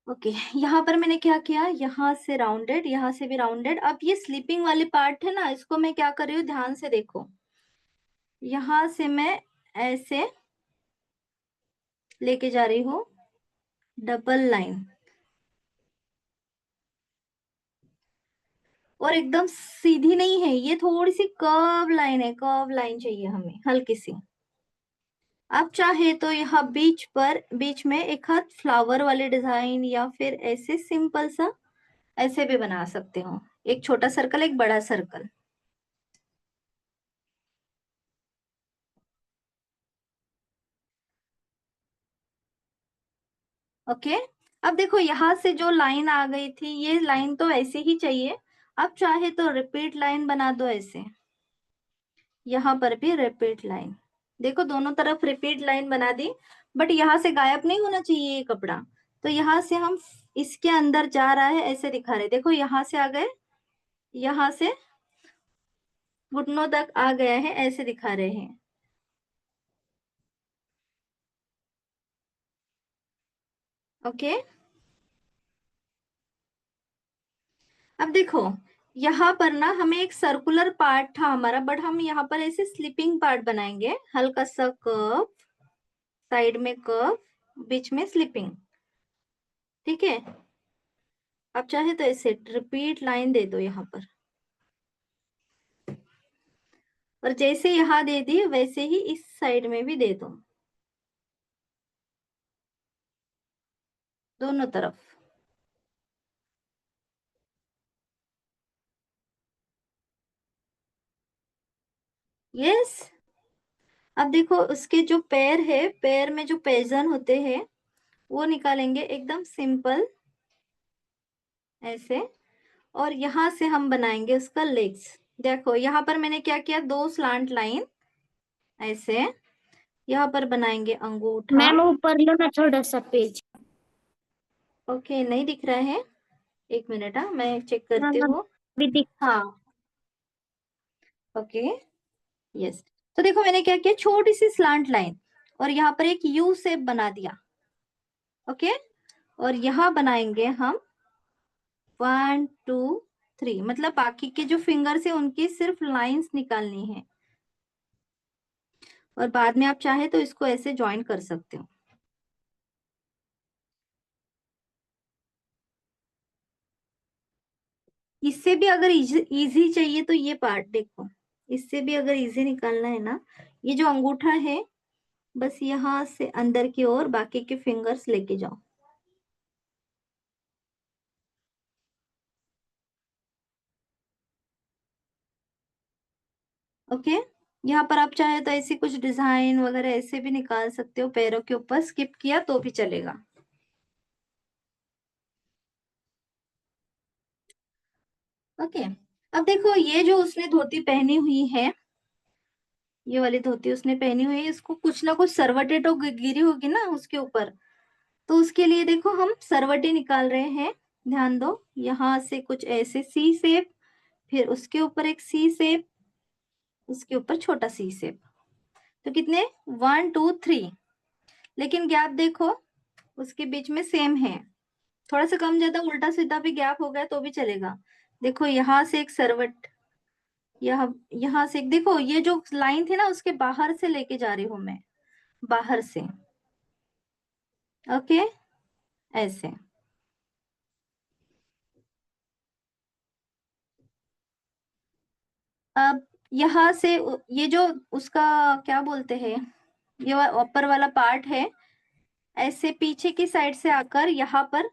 ओके। यहाँ पर मैंने क्या किया, यहाँ से राउंडेड, यहाँ से भी राउंडेड। अब ये स्लीपिंग वाली पार्ट है ना, इसको मैं क्या कर रही हूँ, ध्यान से देखो। यहाँ से मैं ऐसे लेके जा रही हूँ डबल लाइन, और एकदम सीधी नहीं है ये, थोड़ी सी कर्व लाइन है, कर्व लाइन चाहिए हमें हल्की सी। आप चाहे तो यहाँ बीच में एक हाथ फ्लावर वाले डिजाइन, या फिर ऐसे सिंपल सा ऐसे भी बना सकते हो, एक छोटा सर्कल एक बड़ा सर्कल। ओके, अब देखो यहाँ से जो लाइन आ गई थी, ये लाइन तो ऐसे ही चाहिए। अब चाहे तो रिपीट लाइन बना दो ऐसे, यहाँ पर भी रिपीट लाइन। देखो दोनों तरफ रिपीट लाइन बना दी, बट यहाँ से गायब नहीं होना चाहिए ये कपड़ा। तो यहाँ से हम इसके अंदर जा रहा है ऐसे दिखा रहे, देखो यहाँ से आ गए, यहाँ से घुटनों तक आ गया है ऐसे दिखा रहे हैं। ओके, अब देखो यहाँ पर ना हमें एक सर्कुलर पार्ट था हमारा, बट हम यहाँ पर ऐसे स्लिपिंग पार्ट बनाएंगे, हल्का सा कर्व, साइड में कर्व, बीच में स्लिपिंग। ठीक है, आप चाहे तो ऐसे रिपीट लाइन दे दो यहाँ पर, और जैसे यहाँ दे दी वैसे ही इस साइड में भी दे दो, दोनों तरफ। यस, अब देखो उसके जो पैर है, पैर में जो पैजन होते हैं वो निकालेंगे एकदम सिंपल ऐसे, और यहाँ से हम बनाएंगे उसका लेग्स। देखो यहाँ पर मैंने क्या किया, 2 स्लांट लाइन ऐसे, यहाँ पर बनाएंगे अंगूठा। मैम ऊपर लो ना थोड़ा सा पेज। ओके, नहीं दिख रहा है, एक मिनट, हाँ मैं चेक करती मैम हूँ। अभी दिख। हाँ, ओके, यस। तो देखो मैंने क्या किया, छोटी सी स्लांट लाइन, और यहाँ पर एक यू शेप बना दिया। ओके, और यहाँ बनाएंगे हम 1 2 3, मतलब बाकी के जो फिंगर्स है उनकी सिर्फ लाइंस निकालनी है, और बाद में आप चाहे तो इसको ऐसे ज्वाइन कर सकते हो। इससे भी अगर इजी चाहिए तो ये पार्ट देखो, इससे भी अगर इजी निकालना है ना, ये जो अंगूठा है बस यहाँ से अंदर की ओर बाकी के फिंगर्स लेके जाओ। ओके, यहाँ पर आप चाहे तो ऐसी कुछ डिजाइन वगैरह ऐसे भी निकाल सकते हो, पैरों के ऊपर स्किप किया तो भी चलेगा। ओके, अब देखो ये जो उसने धोती पहनी हुई है, ये वाली धोती उसने पहनी हुई है, इसको कुछ ना कुछ सरवटे तो गिरी होगी ना उसके ऊपर, तो उसके लिए देखो हम सरवटे निकाल रहे हैं। ध्यान दो, यहाँ से कुछ ऐसे सी शेप, फिर उसके ऊपर एक सी शेप, उसके ऊपर छोटा सी शेप, तो कितने 1 2 3, लेकिन गैप देखो उसके बीच में सेम है, थोड़ा सा कम ज्यादा उल्टा सीधा भी गैप हो गया तो भी चलेगा। देखो यहाँ से एक सरवट, यहाँ से एक, देखो ये जो लाइन थी ना उसके बाहर से लेके जा रही हूं मैं, बाहर से। ओके, ऐसे। अब यहाँ से ये जो उसका क्या बोलते हैं, ये ऊपर वाला पार्ट है, ऐसे पीछे की साइड से आकर यहाँ पर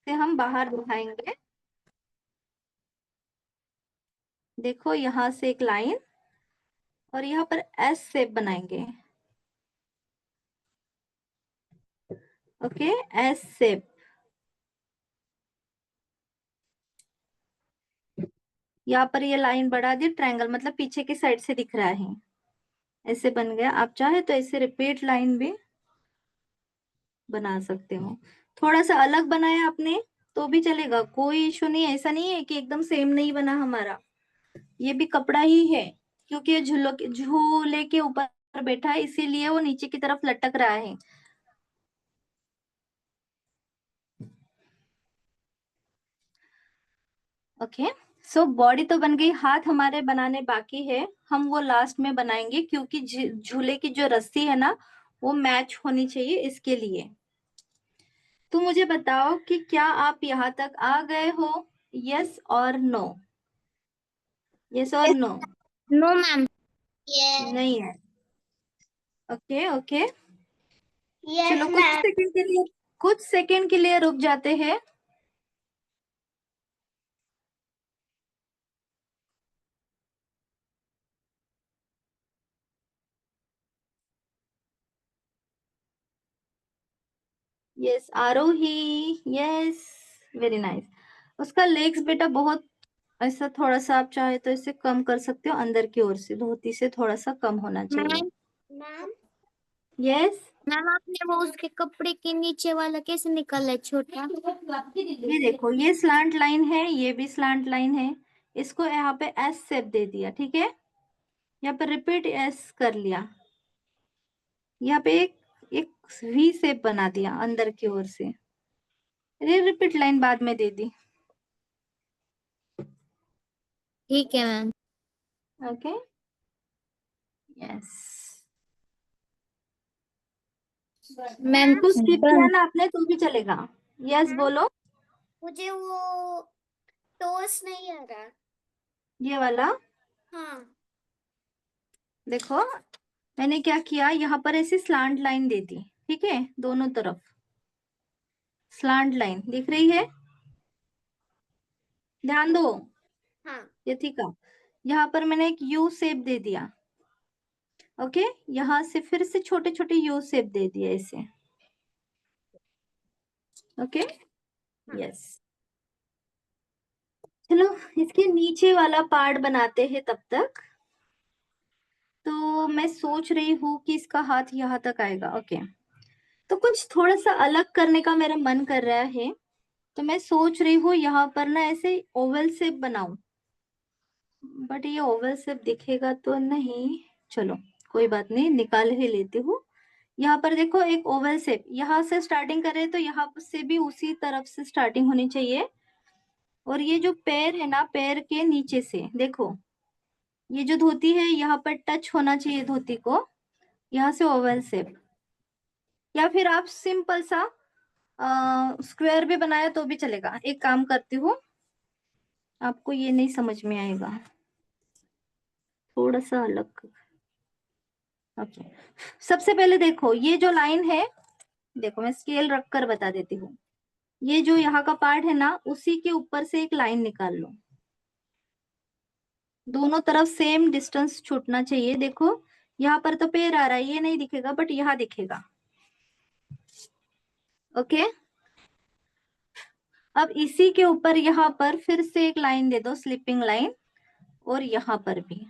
से हम बाहर दिखाएंगे। देखो यहाँ से एक लाइन, और यहाँ पर एस शेप बनाएंगे। ओके, एस शेप, यहाँ पर ये लाइन बढ़ा दी, ट्रायंगल मतलब पीछे की साइड से दिख रहा है, ऐसे बन गया। आप चाहे तो ऐसे रिपीट लाइन भी बना सकते हो, थोड़ा सा अलग बनाया आपने तो भी चलेगा, कोई इशू नहीं है। ऐसा नहीं है कि एकदम सेम नहीं बना हमारा, ये भी कपड़ा ही है, क्योंकि ये झूले के ऊपर बैठा है इसीलिए वो नीचे की तरफ लटक रहा है। ओके, सो बॉडी तो बन गई, हाथ हमारे बनाने बाकी है, हम वो लास्ट में बनाएंगे, क्योंकि झूले की जो रस्सी है ना वो मैच होनी चाहिए इसके लिए। तो मुझे बताओ कि क्या आप यहाँ तक आ गए हो, यस और नो, यस और नो? No ma'am. नहीं है, ओके ओके, चलो यस कुछ मैम। सेकंड के लिए, कुछ सेकंड के लिए रुक जाते हैं। Yes, Aarohi, yes, very nice. उसका लेग्स बेटा बहुत ऐसा, थोड़ा सा आप चाहे तो इसे कम कर सकते हो, अंदर की ओर से धोती से थोड़ा सा कम होना चाहिए। मैम यस, मैम आपने वो उसके कपड़े के नीचे वाला कैसे निकाला है छोटा? ये देखो ये स्लांट लाइन है, ये भी स्लांट लाइन है, इसको यहाँ पे एस शेप दे दिया, ठीक है, यहाँ पे रिपीट एस कर लिया, यहाँ पे एक वी शेप बना दिया अंदर की ओर से, ये रिपीट लाइन बाद में दे दी। ठीक है मैम। Okay, yes. मैम इसको स्किप किया ना आपने तो भी चलेगा। यस बोलो। मुझे वो टोस नहीं आ रहा। ये वाला हाँ। देखो, मैंने क्या किया, यहाँ पर ऐसी स्लांट लाइन दे दी, ठीक है, दोनों तरफ स्लांट लाइन दिख रही है, ध्यान दो। हाँ। ये ठीक है। यहाँ पर मैंने एक यू शेप दे दिया। ओके, यहाँ से फिर से छोटे छोटे यू शेप दे दिया इसे। Okay, yes. चलो इसके नीचे वाला पार्ट बनाते हैं तब तक। तो मैं सोच रही हूँ कि इसका हाथ यहाँ तक आएगा। ओके, तो कुछ थोड़ा सा अलग करने का मेरा मन कर रहा है, तो मैं सोच रही हूँ यहाँ पर ना ऐसे ओवल शेप बनाऊं, बट ये ओवल शेप दिखेगा तो नहीं। चलो कोई बात नहीं, निकाल ही लेती हूँ। यहाँ पर देखो एक ओवल शेप, यहाँ से स्टार्टिंग करें तो यहाँ से भी उसी तरफ से स्टार्टिंग होनी चाहिए। और ये जो पैर है ना, पैर के नीचे से देखो, ये जो धोती है यहाँ पर टच होना चाहिए धोती को, यहाँ से ओवल शेप। या फिर आप सिंपल सा स्क्वायर भी बनाया तो भी चलेगा। एक काम करती हूँ, आपको ये नहीं समझ में आएगा, थोड़ा सा अलग। ओके, सबसे पहले देखो ये जो लाइन है, देखो मैं स्केल रख कर बता देती हूँ। ये जो यहाँ का पार्ट है ना, उसी के ऊपर से एक लाइन निकाल लो। दोनों तरफ सेम डिस्टेंस छूटना चाहिए। देखो यहाँ पर तो पैर आ रहा है, ये नहीं दिखेगा बट यहाँ दिखेगा। ओके, अब इसी के ऊपर यहाँ पर फिर से एक लाइन दे दो, स्लिपिंग लाइन, और यहाँ पर भी।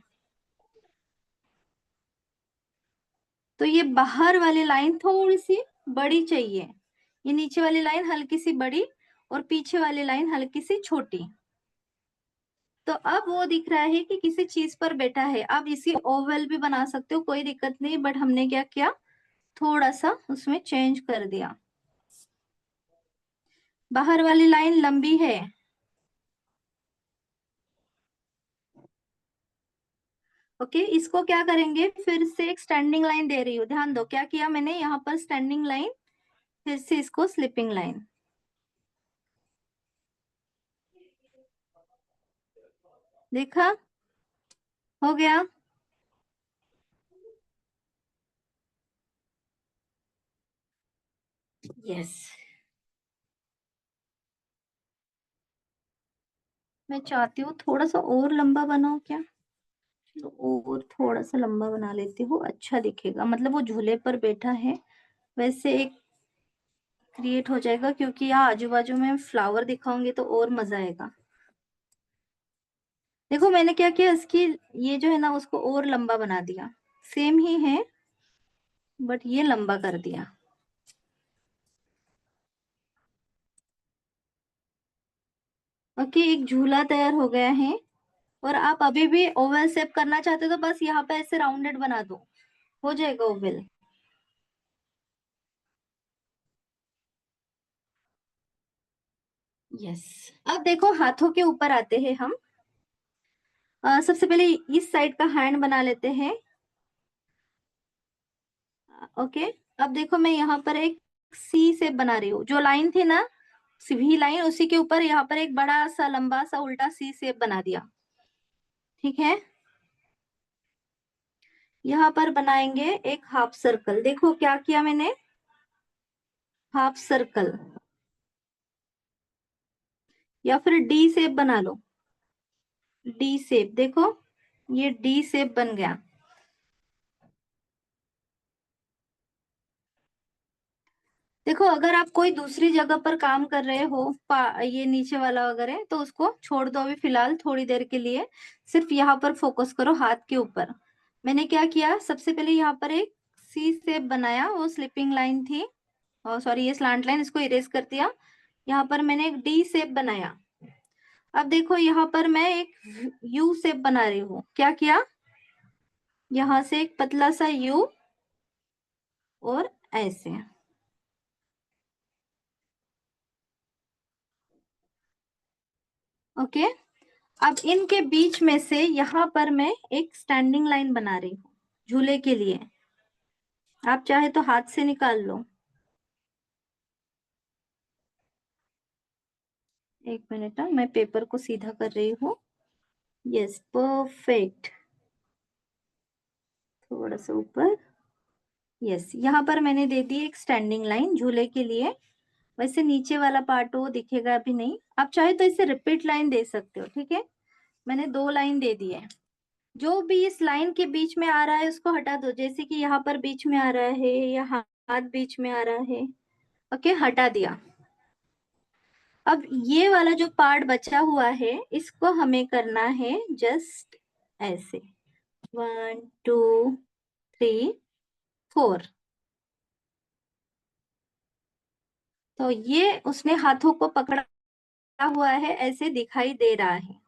तो ये बाहर वाली लाइन थोड़ी सी बड़ी चाहिए, ये नीचे वाली लाइन हल्की सी बड़ी और पीछे वाली लाइन हल्की सी छोटी। तो अब वो दिख रहा है कि किसी चीज पर बैठा है। आप इसी ओवल भी बना सकते हो, कोई दिक्कत नहीं, बट हमने क्या किया, थोड़ा सा उसमें चेंज कर दिया। बाहर वाली लाइन लंबी है। ओके, इसको क्या करेंगे, फिर से एक स्टैंडिंग लाइन दे रही हूँ, ध्यान दो क्या किया मैंने, यहाँ पर स्टैंडिंग लाइन, फिर से इसको स्लिपिंग लाइन। देखा, हो गया। यस, मैं चाहती हूँ थोड़ा सा और लंबा बनाओ क्या, तो और थोड़ा सा लंबा बना लेती हूँ, अच्छा दिखेगा, मतलब वो झूले पर बैठा है वैसे एक क्रिएट हो जाएगा, क्योंकि यहाँ आजू बाजू में फ्लावर दिखाऊंगी तो और मजा आएगा। देखो मैंने क्या किया, इसकी ये जो है ना उसको और लंबा बना दिया, सेम ही है बट ये लंबा कर दिया। ओके, एक झूला तैयार हो गया है। और आप अभी भी ओवल शेप करना चाहते हो तो बस यहाँ पे ऐसे राउंडेड बना दो, हो जाएगा ओवल। यस, अब देखो हाथों के ऊपर आते हैं हम। सबसे पहले इस साइड का हैंड बना लेते हैं। ओके, अब देखो मैं यहाँ पर एक सी शेप बना रही हूँ, जो लाइन थी ना सीधी लाइन, उसी के ऊपर यहाँ पर एक बड़ा सा लंबा सा उल्टा सी शेप बना दिया। ठीक है, यहाँ पर बनाएंगे एक हाफ सर्कल। देखो क्या किया मैंने, हाफ सर्कल, या फिर डी शेप बना लो, डी शेप। देखो ये डी शेप बन गया। देखो अगर आप कोई दूसरी जगह पर काम कर रहे हो, ये नीचे वाला वगैरह, तो उसको छोड़ दो अभी फिलहाल थोड़ी देर के लिए, सिर्फ यहाँ पर फोकस करो हाथ के ऊपर। मैंने क्या किया, सबसे पहले यहाँ पर एक सी शेप बनाया, वो स्लिपिंग लाइन थी, और सॉरी ये स्लांट लाइन, इसको इरेज कर दिया। यहाँ पर मैंने एक डी शेप बनाया। अब देखो यहाँ पर मैं एक यू शेप बना रही हूँ। क्या किया, यहाँ से एक पतला सा यू, और ऐसे। ओके, अब इनके बीच में से यहाँ पर मैं एक स्टैंडिंग लाइन बना रही हूँ झूले के लिए। आप चाहे तो हाथ से निकाल लो। एक मिनट, मैं पेपर को सीधा कर रही हूँ। Yes, perfect. थोड़ा सा ऊपर। यस, यहाँ पर मैंने दे दी एक स्टैंडिंग लाइन झूले के लिए। वैसे नीचे वाला पार्ट वो दिखेगा अभी नहीं, आप चाहे तो इसे रिपीट लाइन दे सकते हो। ठीक है, मैंने 2 लाइन दे दी है। जो भी इस लाइन के बीच में आ रहा है उसको हटा दो, जैसे कि यहाँ पर बीच में आ रहा है या हाथ बीच में आ रहा है। ओके, हटा दिया। अब ये वाला जो पार्ट बचा हुआ है इसको हमें करना है जस्ट ऐसे 1 2 3 4। तो ये उसने हाथों को पकड़ा हुआ है, ऐसे दिखाई दे रहा है।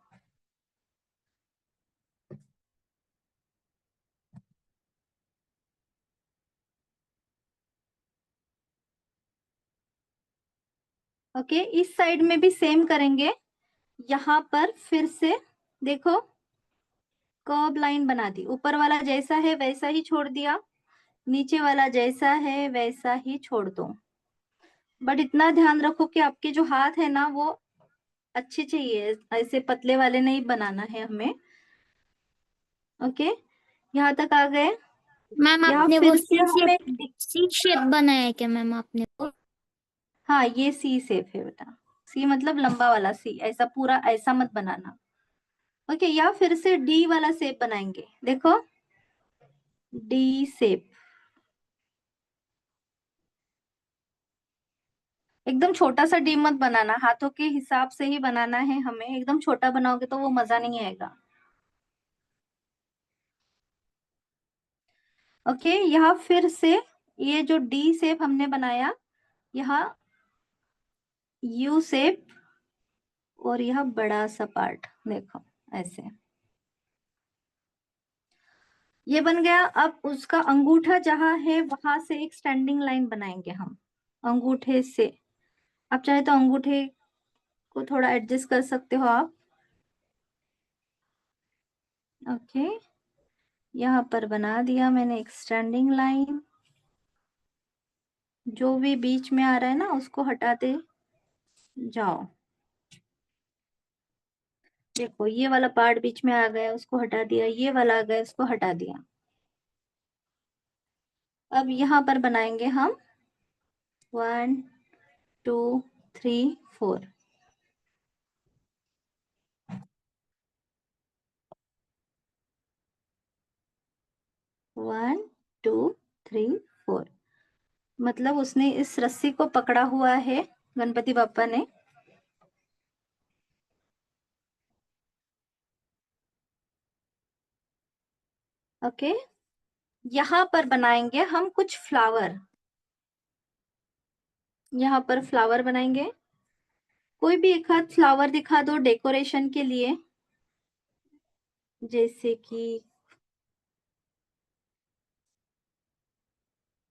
ओके, इस साइड में भी सेम करेंगे। यहाँ पर फिर से देखो, कर्व लाइन बना दी। ऊपर वाला जैसा है वैसा ही छोड़ दिया, नीचे वाला जैसा है वैसा ही छोड़ दो। बट इतना ध्यान रखो कि आपके जो हाथ है ना वो अच्छे चाहिए, ऐसे पतले वाले नहीं बनाना है हमें। ओके, यहाँ तक आ गए। मैम यहाँ आपने वो फिर से हमें सी शेप बनाया है क्या मैम आपने वो? हाँ, ये सी शेप है बेटा। सी मतलब लंबा वाला सी, ऐसा पूरा ऐसा मत बनाना। ओके, या फिर से डी वाला शेप बनाएंगे। देखो, डी शेप। एकदम छोटा सा डी मत बनाना, हाथों के हिसाब से ही बनाना है हमें। एकदम छोटा बनाओगे तो वो मजा नहीं आएगा। ओके, यहाँ फिर से ये जो डी शेप हमने बनाया, यहाँ यू शेप, और यह बड़ा सा पार्ट देखो ऐसे, ये बन गया। अब उसका अंगूठा जहां है वहां से एक स्टैंडिंग लाइन बनाएंगे हम अंगूठे से। आप चाहे तो अंगूठे को थोड़ा एडजस्ट कर सकते हो आप। ओके, यहाँ पर बना दिया मैंने एक स्टैंडिंग लाइन। जो भी बीच में आ रहा है ना उसको हटाते जाओ। देखो, ये वाला पार्ट बीच में आ गया, उसको हटा दिया। ये वाला आ गया, उसको हटा दिया। अब यहाँ पर बनाएंगे हम 1 2 3 4। 1 2 3 4, मतलब उसने इस रस्सी को पकड़ा हुआ है गणपति बापा ने। ओके, यहाँ पर बनाएंगे हम कुछ फ्लावर। यहाँ पर फ्लावर बनाएंगे। कोई भी एक हाथ फ्लावर दिखा दो डेकोरेशन के लिए, जैसे कि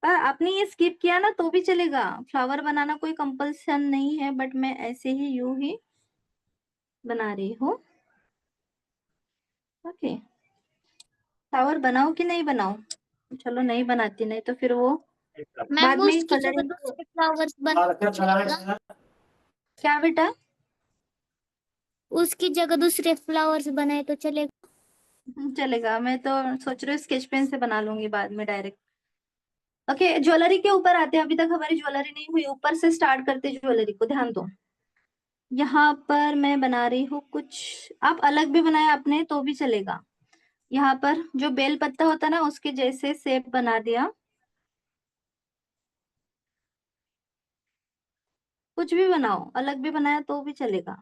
आपने ये स्किप किया ना तो भी चलेगा। फ्लावर बनाना कोई कंपल्सन नहीं है, बट मैं ऐसे ही यूं ही बना रही हूँ। ओके, फ्लावर बनाओ कि नहीं बनाओ? चलो नहीं बनाती, नहीं तो फिर वो मैम बाद वो में उसकी जगह कलरिंग। दूसरे फ्लावर्स बना, क्या बेटा? उसकी जगह दूसरे फ्लावर्स बनाए तो चलेगा? चलेगा, मैं तो सोच रही हूँ स्केच पेन से बना लूंगी बाद में डायरेक्ट। ओके, ज्वेलरी के ऊपर आते हैं। अभी तक हमारी ज्वेलरी नहीं हुई, ऊपर से स्टार्ट करते ज्वेलरी को, ध्यान दो। यहाँ पर मैं बना रही हूँ कुछ, आप अलग भी बनाए अपने तो भी चलेगा। यहाँ पर जो बेल पत्ता होता है ना उसके जैसे शेप बना दिया। कुछ भी बनाओ, अलग भी बनाया तो भी चलेगा।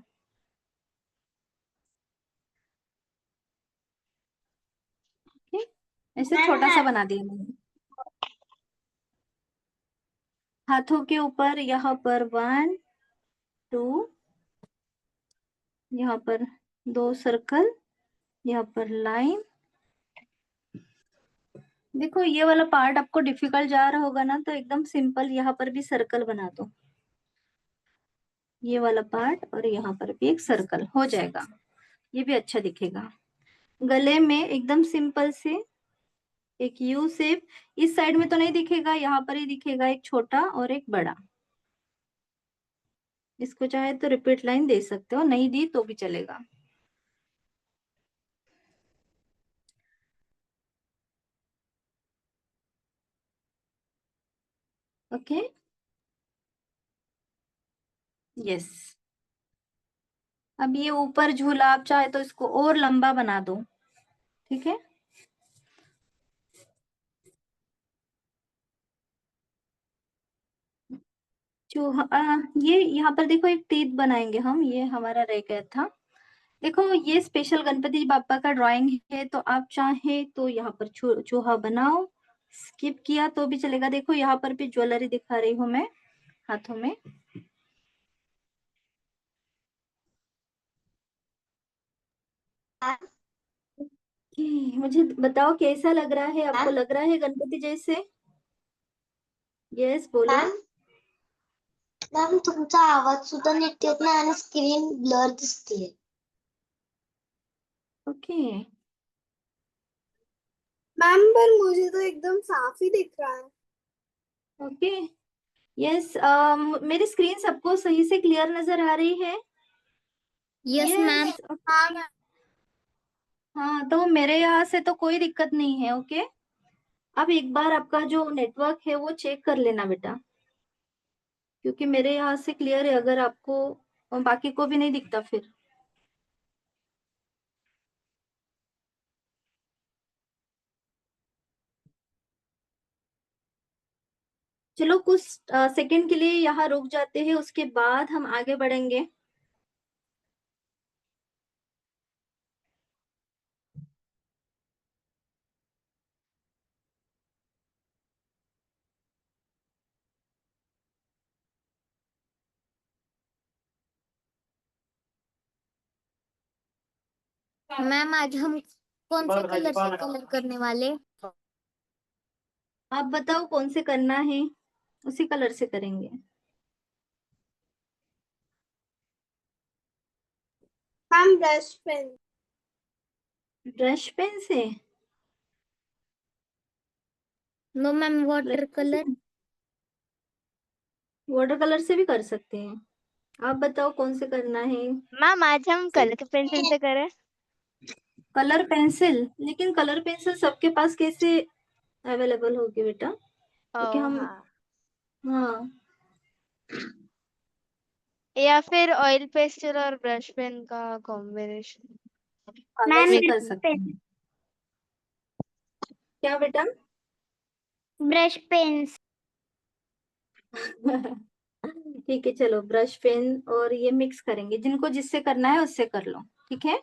ठीक, ऐसे छोटा सा बना दिया मैंने। हाथों के ऊपर यहाँ पर 1 2, यहाँ पर 2 सर्कल, यहाँ पर लाइन। देखो, ये वाला पार्ट आपको डिफिकल्ट जा रहा होगा ना, तो एकदम सिंपल यहाँ पर भी सर्कल बना दो। ये वाला पार्ट और यहाँ पर भी एक सर्कल हो जाएगा। ये भी अच्छा दिखेगा। गले में एकदम सिंपल से एक यू शेप, इस साइड में तो नहीं दिखेगा, यहाँ पर ही दिखेगा, एक छोटा और एक बड़ा। इसको चाहे तो रिपीट लाइन दे सकते हो, नहीं दी तो भी चलेगा। Okay, yes. अब ये ऊपर झूला आप चाहे तो इसको और लंबा बना दो, ठीक है। ये यहाँ पर देखो एक टीथ बनाएंगे हम, ये हमारा रह गया था। देखो ये स्पेशल गणपति बापा का ड्राइंग है, तो आप चाहे तो यहाँ पर चूहा बनाओ, स्किप किया तो भी चलेगा। देखो यहाँ पर भी ज्वेलरी दिखा रही हूँ मैं हाथों में। मुझे बताओ कैसा लग रहा है आपको, लग रहा है गणपति जैसे? यस बोलो। मॅम तुमचा आवाज सुद्धा नीट येत नाही आणि स्क्रीन ब्लर दिसतीये. ओके मैम पर मुझे तो एकदम साफ ही दिख रहा है. Okay yes. मेरी स्क्रीन सबको सही से क्लियर नजर आ रही है? Yes ma'am. हाँ मैम. हाँ, तो मेरे यहाँ से तो कोई दिक्कत नहीं है। ओके, अब एक बार आपका जो नेटवर्क है वो चेक कर लेना बेटा, क्योंकि मेरे यहाँ से क्लियर है, अगर आपको और बाकी को भी नहीं दिखता फिर। चलो कुछ सेकंड के लिए यहाँ रुक जाते हैं, उसके बाद हम आगे बढ़ेंगे। मैम आज हम कौन से कलर से कलर करने वाले? आप बताओ कौन से करना है, उसी कलर से करेंगे। Ma'am brush pen. Brush pen से? No ma'am, water colour. Water colour से भी कर सकते हैं। आप बताओ कौन से करना है। मैम आज हम कलर पेंसिल से करें? Colour pencil? लेकिन कलर पेंसिल सबके पास कैसे अवेलेबल होगी बेटा, क्योंकि हम हाँ, हाँ या फिर ऑयल पेस्टल और ब्रश पेन का कॉम्बिनेशन। मैम वैसे कर सकते हैं। क्या बेटा? Brush pens. ठीक है, चलो ब्रश पेन और ये मिक्स करेंगे, जिनको जिससे करना है उससे कर लो, ठीक है।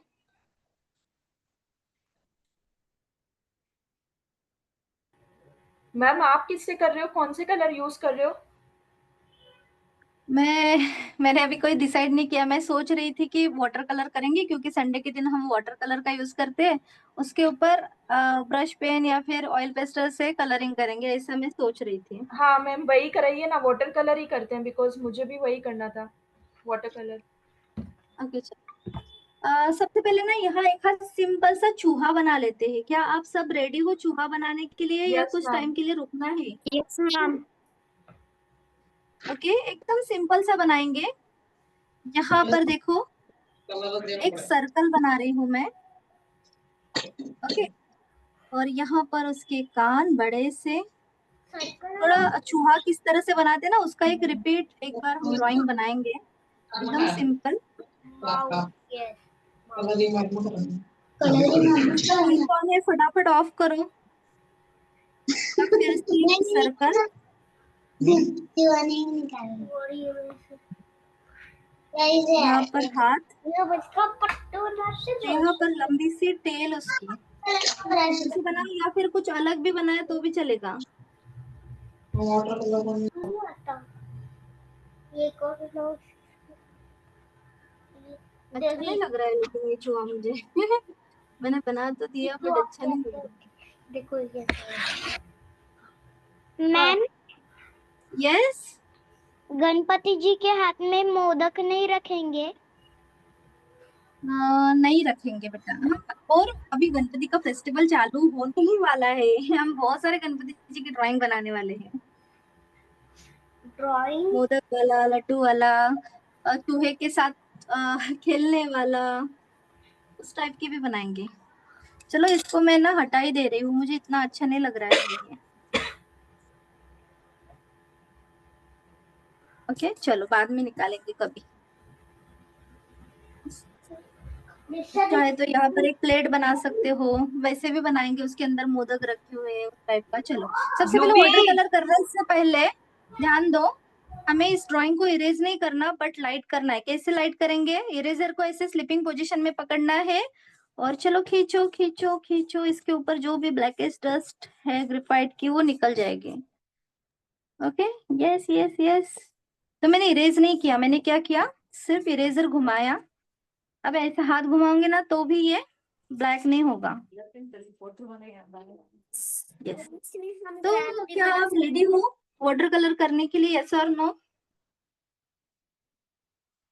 मैम आप किससे कर रहे हो, कौन से कलर यूज कर रहे हो? मैंने अभी कोई डिसाइड नहीं किया, मैं सोच रही थी कि वाटर कलर करेंगे, क्योंकि संडे के दिन हम वाटर कलर का यूज करते हैं, उसके ऊपर ब्रश पेन या फिर ऑयल पेस्टल से कलरिंग करेंगे, ऐसा मैं सोच रही थी। हाँ मैम वही कराइए ना, वाटर कलर ही करते हैं, बिकॉज मुझे भी वही करना था, वाटर कलर। ओके चलो, सबसे पहले ना यहाँ एक सिंपल सा चूहा बना लेते हैं। क्या आप सब रेडी हो चूहा बनाने के लिए, या यस कुछ मैम। टाइम के लिए रुकना है? Yes ma'am. ओके, एकदम सिंपल सा बनाएंगे। यहाँ पर देखो एक सर्कल बना रही हूँ मैं। ओके, और यहाँ पर उसके कान बड़े से, थोड़ा चूहा किस तरह से बनाते हैं ना, उसका एक रिपीट एक बार हम ड्राइंग बनाएंगे, एकदम सिंपल। कौन है, फटाफट ऑफ करो। अब फिर से सर्कल, यहाँ पर हाथ, यहाँ पर लंबी सी टेल उसकी, ऐसे बनाओ, या फिर कुछ अलग भी बनाए तो भी चलेगा। अच्छा नहीं लग रहा है लेकिन ये चूहा मुझे मैंने बना तो दिया बट अच्छा नहीं लग रहा। देखो ये. मैम यस, गणपति जी के हाथ में मोदक नहीं रखेंगे? नहीं रखेंगे बेटा हम। और अभी गणपति का फेस्टिवल चालू होने ही वाला है, हम बहुत सारे गणपति जी की ड्राइंग बनाने वाले हैं। ड्राइंग मोदक वाला, लड्डू वाला, चूहे के साथ खेलने वाला, उस टाइप की भी बनाएंगे। चलो इसको मैं ना हटा ही दे रही हूँ, मुझे इतना अच्छा नहीं लग रहा है ये। ओके चलो बाद में निकालेंगे कभी। चाहे तो यहाँ पर एक प्लेट बना सकते हो, वैसे भी बनाएंगे, उसके अंदर मोदक रखे हुए हैं उस टाइप का। चलो सबसे पहले वाटर कलर करना है, इससे पहले ध्यान दो हमें इस ड्राइंग को इरेज नहीं करना बट लाइट करना है। कैसे लाइट करेंगे? इरेजर को ऐसे स्लिपिंग पोजीशन में पकड़ना है और चलो खींचो खींचो खींचो, इसके ऊपर जो भी ब्लैकेस्ट डस्ट है ग्रेफाइट की वो निकल जाएगी। Okay yes yes yes. तो मैंने इरेज नहीं किया, मैंने क्या किया, सिर्फ इरेजर घुमाया। अब ऐसे हाथ घुमाओगे ना तो भी ये ब्लैक नहीं होगा। यस। तो क्या आप रेडी हो वाटर कलर करने के लिए? यस और नो?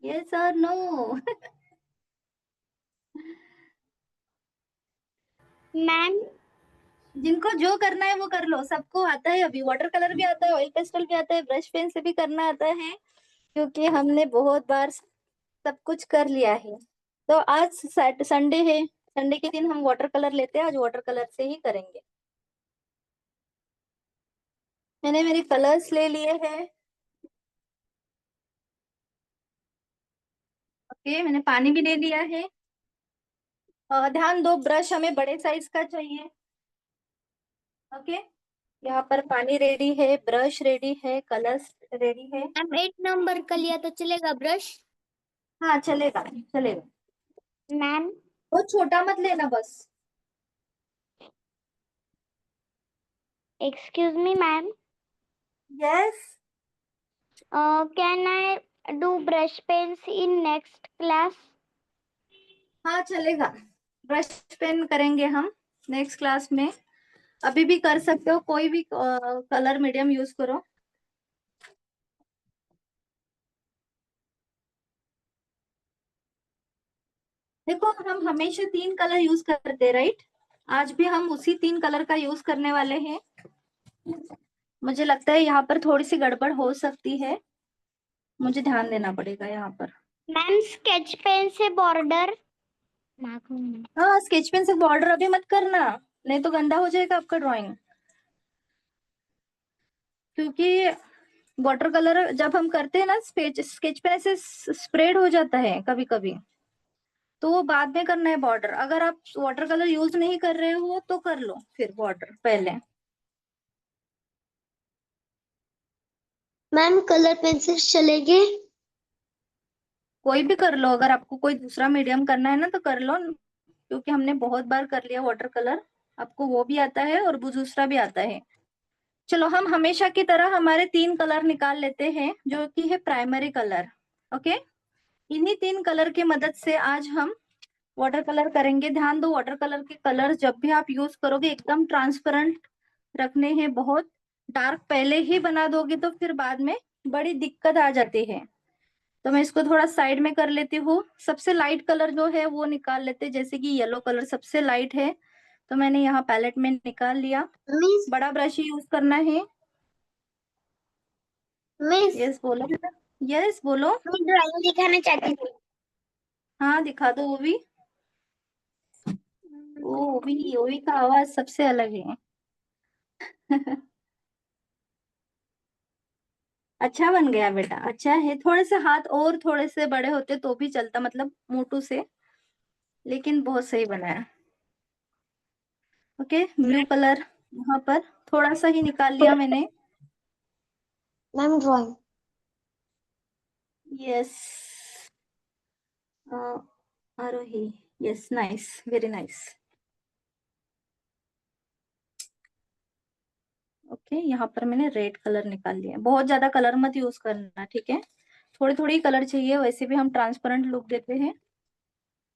यस और नो? मैम जिनको जो करना है वो कर लो, सबको आता है, अभी वाटर कलर भी आता है, ऑयल पेस्टल भी आता है, ब्रश पेन से भी करना आता है, क्योंकि हमने बहुत बार सब कुछ कर लिया है। तो आज संडे है, संडे के दिन हम वाटर कलर लेते हैं, आज वाटर कलर से ही करेंगे। मैंने मेरे कलर्स ले लिए हैं। ओके मैंने पानी भी ले लिया है। ध्यान दो ब्रश हमें बड़े साइज का चाहिए। ओके यहाँ पर पानी रेडी है, ब्रश रेडी है, कलर्स रेडी है। मैम 8 नंबर का लिया तो चलेगा ब्रश? हाँ चलेगा चलेगा। मैम बहुत छोटा मत लेना बस। Excuse me ma'am, yes can I do brush pens in next class? हाँ चलेगा, ब्रश पेन करेंगे हम नेक्स्ट क्लास में। अभी भी कर सकते हो, कोई भी कलर मीडियम यूज करो। देखो हम हमेशा 3 कलर यूज करते हैं राइट, आज भी हम उसी 3 कलर का यूज करने वाले हैं। मुझे लगता है यहाँ पर थोड़ी सी गड़बड़ हो सकती है, मुझे ध्यान देना पड़ेगा यहाँ पर। मैम स्केच पेन से बॉर्डर। हाँ स्केच पेन से बॉर्डर अभी मत करना, नहीं तो गंदा हो जाएगा आपका ड्राइंग। क्योंकि वाटर कलर जब हम करते हैं ना, स्केच पेन ऐसे स्प्रेड हो जाता है कभी कभी, तो वो बाद में करना है बॉर्डर। अगर आप वाटर कलर यूज नहीं कर रहे हो तो कर लो फिर बॉर्डर पहले। मैम कलर पेंसिल चलेगी? कोई भी कर लो, अगर आपको कोई दूसरा मीडियम करना है ना तो कर लो, क्योंकि हमने बहुत बार कर लिया वाटर कलर, आपको वो भी आता है और वो दूसरा भी आता है। चलो हम हमेशा की तरह हमारे 3 कलर निकाल लेते हैं जो कि है प्राइमरी कलर। ओके इन्हीं 3 कलर की मदद से आज हम वाटर कलर करेंगे। ध्यान दो वाटर कलर के कलर जब भी आप यूज करोगे एकदम ट्रांसपेरेंट रखने हैं, बहुत डार्क पहले ही बना दोगे तो फिर बाद में बड़ी दिक्कत आ जाती है। तो मैं इसको थोड़ा साइड में कर लेती हूँ। सबसे लाइट कलर जो है वो निकाल लेते हैं, जैसे कि येलो कलर सबसे लाइट है, तो मैंने यहाँ पैलेट में निकाल लिया। मिस बड़ा ब्रश ही यूज करना है। मिस यस बोलो बेटा, यस बोलो। मैं ड्राइंग दिखाना चाहती थी। हाँ दिखा दो वो भी। ओवी का आवाज सबसे अलग है। अच्छा बन गया बेटा, अच्छा है। थोड़े से हाथ और थोड़े से बड़े होते तो भी चलता, मतलब मोटू से, लेकिन बहुत सही बनाया। ओके ब्लू कलर यहाँ पर थोड़ा सा ही निकाल लिया मैंने। Ma'am drawing yes Aarohi, yes nice very nice. Okay यहाँ पर मैंने रेड कलर निकाल लिया। बहुत ज्यादा कलर मत यूज करना ठीक है, थोड़ी थोड़ी कलर चाहिए, वैसे भी हम ट्रांसपेरेंट लुक देते हैं।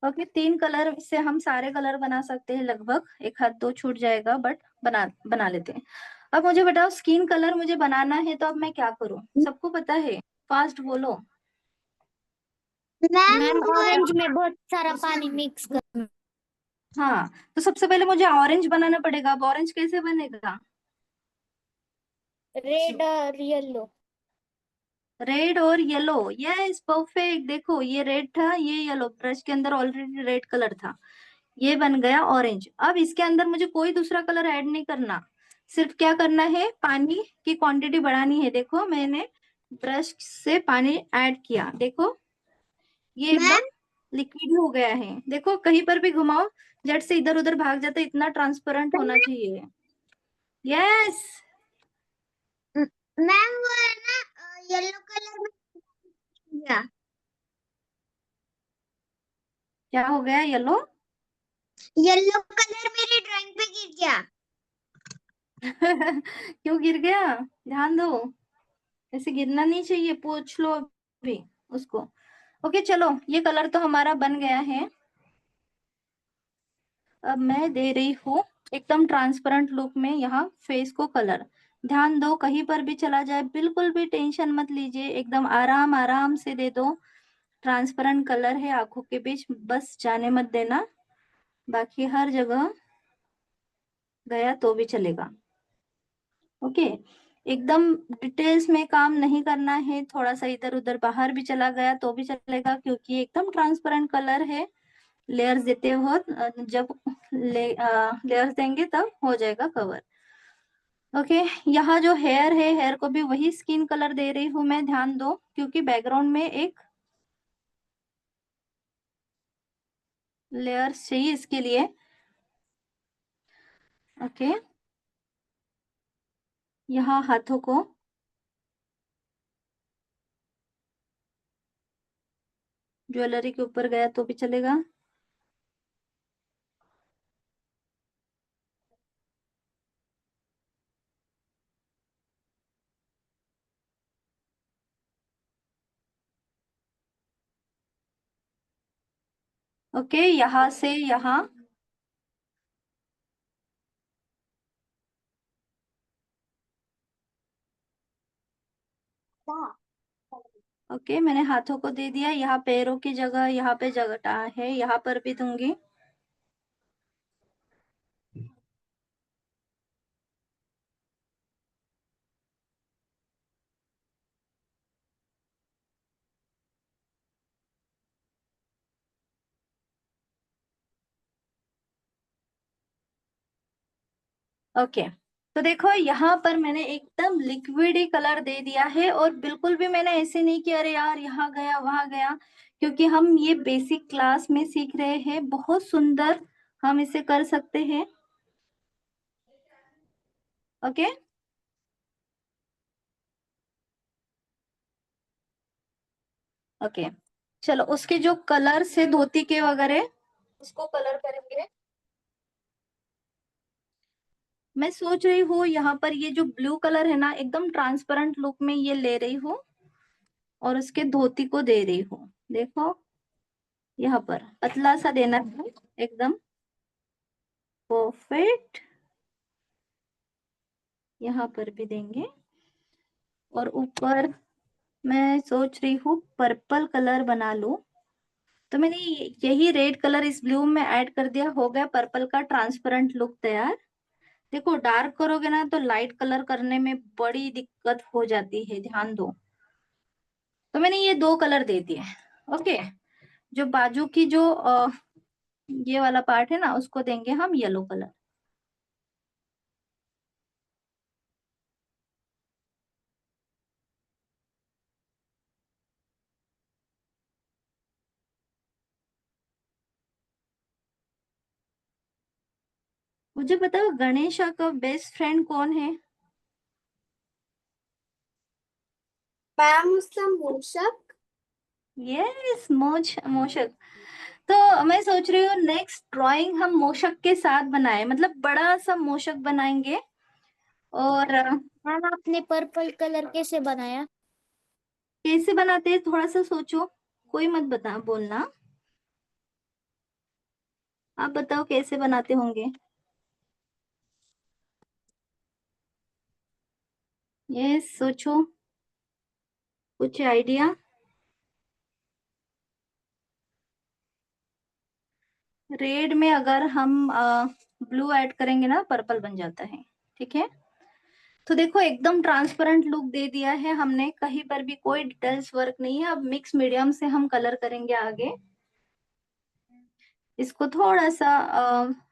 ओके 3 कलर से हम सारे कलर बना सकते हैं लगभग, एक हाथ दो छूट जाएगा बट बना लेते हैं। अब मुझे बताओ स्किन कलर मुझे बनाना है तो अब मैं क्या करूं? सबको पता है, फास्ट बोलो। मैम ऑरेंज में बहुत सारा पानी मिक्स कर। हाँ, तो सबसे पहले मुझे ऑरेंज बनाना पड़ेगा। अब ऑरेंज कैसे बनेगा? रेड और येलो। रेड और येलो, यस परफेक्ट। देखो ये रेड था, ये येलो, ब्रश के अंदर ऑलरेडी रेड कलर था, ये बन गया ऑरेंज। अब इसके अंदर मुझे कोई दूसरा कलर ऐड नहीं करना, सिर्फ क्या करना है, पानी की क्वांटिटी बढ़ानी है। देखो मैंने ब्रश से पानी ऐड किया, देखो ये मैम एकदम लिक्विड हो गया है। देखो कहीं पर भी घुमाओ, झट से इधर उधर भाग जाता है, इतना ट्रांसपेरेंट होना चाहिए। यस। मैम वो है ना येलो कलर में गया। क्या हो गया येलो? येलो कलर मेरी ड्राइंग पे गिर गया। क्यों गिर गया? ध्यान दो, ऐसे गिरना नहीं चाहिए, पूछ लो अभी उसको। ओके चलो, ये कलर तो हमारा बन गया है। अब मैं दे रही हूँ एकदम ट्रांसपेरेंट लुक में यहाँ फेस को कलर। ध्यान दो, कहीं पर भी चला जाए बिल्कुल भी टेंशन मत लीजिए, एकदम आराम आराम से दे दो। ट्रांसपेरेंट कलर है, आंखों के बीच बस जाने मत देना, बाकी हर जगह गया तो भी चलेगा। ओके, एकदम डिटेल्स में काम नहीं करना है, थोड़ा सा इधर उधर बाहर भी चला गया तो भी चलेगा, क्योंकि एकदम ट्रांसपेरेंट कलर है। लेयर्स देते हो, जब लेयर्स देंगे तब हो जाएगा कवर। ओके, यहाँ जो हेयर है, हेयर को भी वही स्किन कलर दे रही हूँ मैं, ध्यान दो, क्योंकि बैकग्राउंड में एक लेयर्स चाहिए इसके लिए। ओके, यहाँ हाथों को ज्वेलरी के ऊपर गया तो भी चलेगा। ओके, यहाँ से यहाँ, ओके मैंने हाथों को दे दिया, यहाँ पैरों की जगह, यहाँ पे जगह है, यहाँ पर भी दूंगी। ओके, तो देखो यहाँ पर मैंने एकदम लिक्विड ही कलर दे दिया है, और बिल्कुल भी मैंने ऐसे नहीं किया अरे यार यहाँ गया वहां गया, क्योंकि हम ये बेसिक क्लास में सीख रहे हैं, बहुत सुंदर हम इसे कर सकते हैं। ओके, ओके चलो, उसके जो कलर से धोती के वगैरह उसको कलर करेंगे। मैं सोच रही हूँ यहाँ पर ये जो ब्लू कलर है ना, एकदम ट्रांसपेरेंट लुक में ये ले रही हूँ, और उसके धोती को दे रही हूँ। देखो यहाँ पर पतला सा देना है, एकदम परफेक्ट। यहाँ पर भी देंगे, और ऊपर मैं सोच रही हूँ पर्पल कलर बना लूं, तो मैंने यही रेड कलर इस ब्लू में ऐड कर दिया, हो गया पर्पल का ट्रांसपेरेंट लुक तैयार। देखो डार्क करोगे ना तो लाइट कलर करने में बड़ी दिक्कत हो जाती है, ध्यान दो। तो मैंने ये दो कलर दे दिए। ओके, जो बाजू की जो ये वाला पार्ट है ना, उसको देंगे हम येलो कलर। मुझे बताओ गणेशा का बेस्ट फ्रेंड कौन है? मैम उसका मूषक। यस, मोशक। तो मैं सोच रही हूँ नेक्स्ट ड्राइंग हम मोशक के साथ बनाए, मतलब बड़ा सा मोशक बनाएंगे। और मैम आपने पर्पल कलर कैसे बनाया? कैसे बनाते हैं थोड़ा सा सोचो, कोई मत बता बोलना, आप बताओ कैसे बनाते होंगे। यस सोचो, कुछ आइडिया। रेड में अगर हम ब्लू ऐड करेंगे ना, पर्पल बन जाता है। ठीक है, तो देखो एकदम ट्रांसपेरेंट लुक दे दिया है हमने, कहीं पर भी कोई डिटेल्स वर्क नहीं है। अब मिक्स मीडियम से हम कलर करेंगे आगे। इसको थोड़ा सा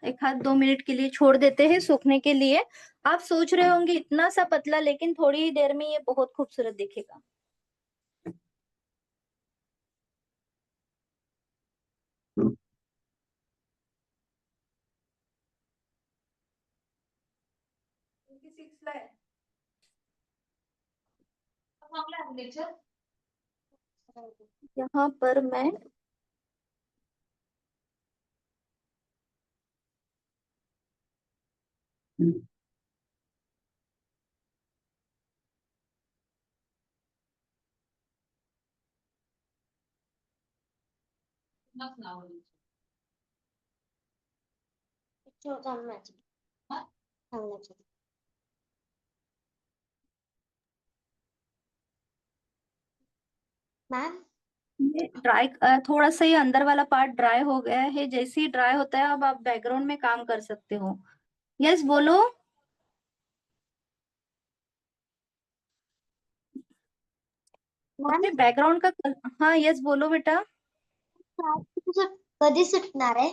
1 आध 2 मिनट के लिए छोड़ देते हैं सूखने के लिए। आप सोच रहे होंगे इतना सा पतला, लेकिन थोड़ी ही देर में ये बहुत खूबसूरत दिखेगा। यहाँ पर मैं मैम ड्राई, थोड़ा सा ये अंदर वाला पार्ट ड्राई हो गया है। जैसे ही ड्राई होता है, अब आप बैकग्राउंड में काम कर सकते हो। यस बोलो। मॅम अपने बैकग्राउंड का हाँ यस बोलो बेटा। कधी सुटणार आहे?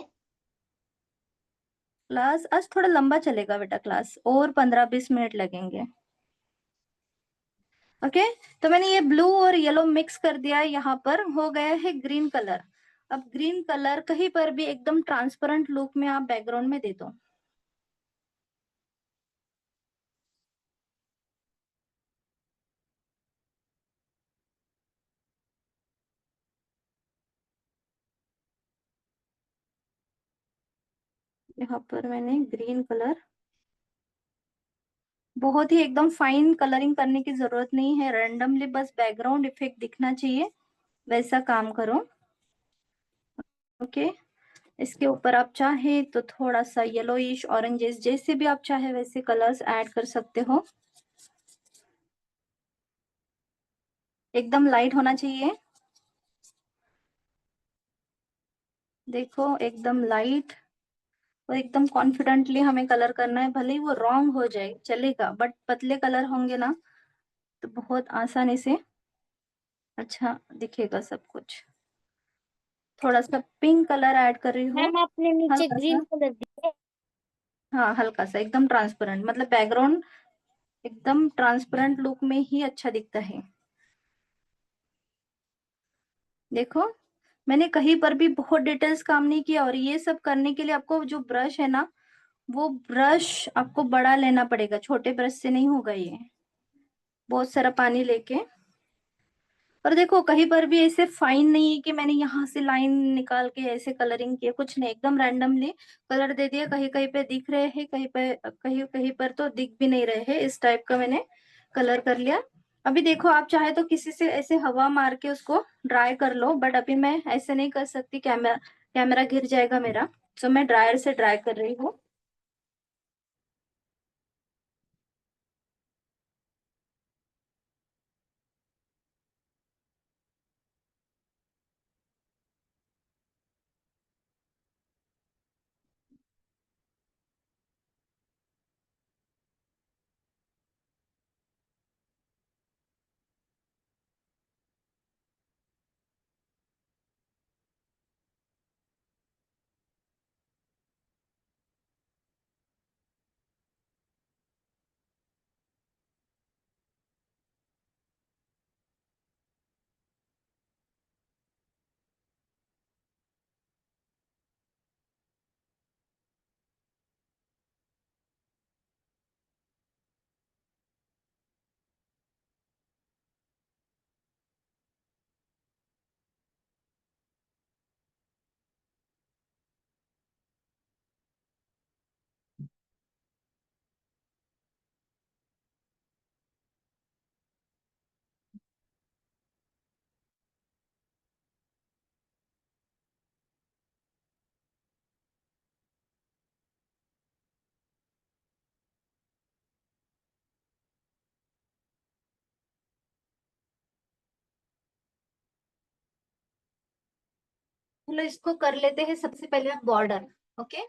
क्लास आज थोड़ा लंबा चलेगा बेटा, क्लास और 15-20 मिनट लगेंगे। ओके, तो मैंने ये ब्लू और येलो मिक्स कर दिया है, यहाँ पर हो गया है ग्रीन कलर। अब ग्रीन कलर कहीं पर भी एकदम ट्रांसपेरेंट लुक में आप बैकग्राउंड में दे दो। यहाँ पर मैंने ग्रीन कलर, बहुत ही एकदम फाइन कलरिंग करने की जरूरत नहीं है, रैंडमली बस बैकग्राउंड इफेक्ट दिखना चाहिए, वैसा काम करो। ओके, इसके ऊपर आप चाहे तो थोड़ा सा येलोइश ऑरेंजेस, जैसे भी आप चाहे वैसे कलर्स ऐड कर सकते हो। एकदम लाइट होना चाहिए, देखो एकदम लाइट, और एकदम कॉन्फिडेंटली हमें कलर करना है। भले ही वो रॉन्ग हो जाए चलेगा, बट पतले कलर होंगे ना तो बहुत आसानी से अच्छा दिखेगा सब कुछ। थोड़ा सा पिंक कलर ऐड कर रही हूँ, मैम आपने नीचे हल्का ग्रीन सा। कलर दिया। हाँ हल्का सा, एकदम ट्रांसपेरेंट, मतलब बैकग्राउंड एकदम ट्रांसपेरेंट लुक में ही अच्छा दिखता है। देखो मैंने कहीं पर भी बहुत डिटेल्स काम नहीं किया, और ये सब करने के लिए आपको जो ब्रश है ना, वो ब्रश आपको बड़ा लेना पड़ेगा, छोटे ब्रश से नहीं होगा ये। बहुत सारा पानी लेके, और देखो कहीं पर भी ऐसे फाइन नहीं है कि मैंने यहाँ से लाइन निकाल के ऐसे कलरिंग किया, कुछ नहीं, एकदम रैंडमली कलर दे दिया। कहीं कहीं पे दिख रहे हैं, कहीं कहीं पर तो दिख भी नहीं रहे हैं, इस टाइप का मैंने कलर कर लिया। अभी देखो आप चाहे तो किसी से ऐसे हवा मार के उसको ड्राई कर लो, बट अभी मैं ऐसे नहीं कर सकती, कैमरा कैमरा गिर जाएगा मेरा, तो मैं ड्रायर से ड्राई कर रही हूँ। चलो इसको कर लेते हैं सबसे पहले बॉर्डर। ओके,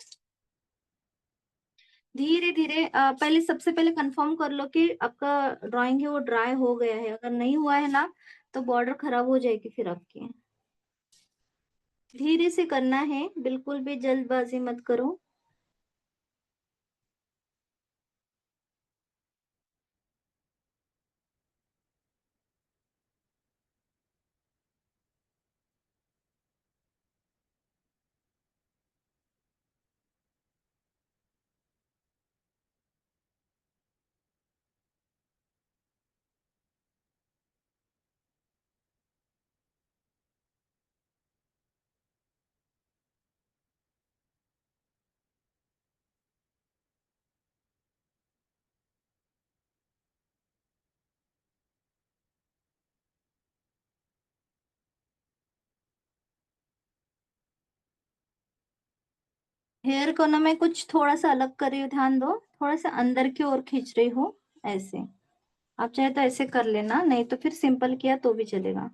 धीरे धीरे पहले सबसे पहले कंफर्म कर लो कि आपका ड्राइंग है वो ड्राई हो गया है। अगर नहीं हुआ है ना तो बॉर्डर खराब हो जाएगी फिर आपकी। धीरे से करना है, बिल्कुल भी जल्दबाजी मत करो। हेयर को ना मैं कुछ थोड़ा सा अलग कर रही हूँ, ध्यान दो। थोड़ा सा अंदर की ओर खींच रही हूँ ऐसे। आप चाहे तो ऐसे कर लेना, नहीं तो फिर सिंपल किया तो भी चलेगा।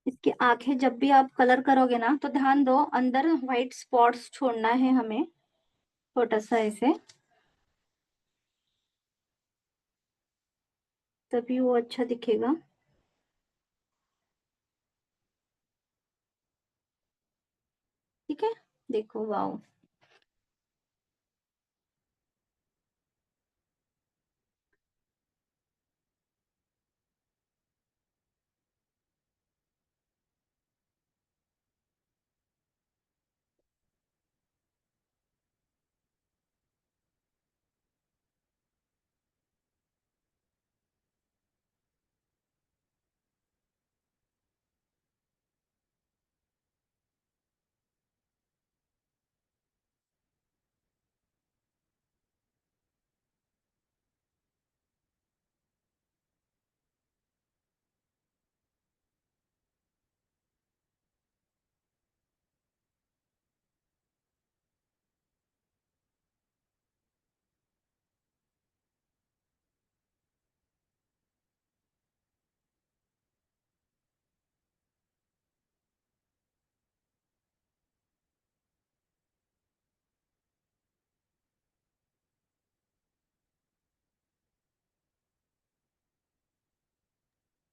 इसकी आंखें जब भी आप कलर करोगे ना तो ध्यान दो, अंदर व्हाइट स्पॉट्स छोड़ना है हमें, छोटा सा ऐसे, तभी वो अच्छा दिखेगा। ठीक है, देखो वाओ।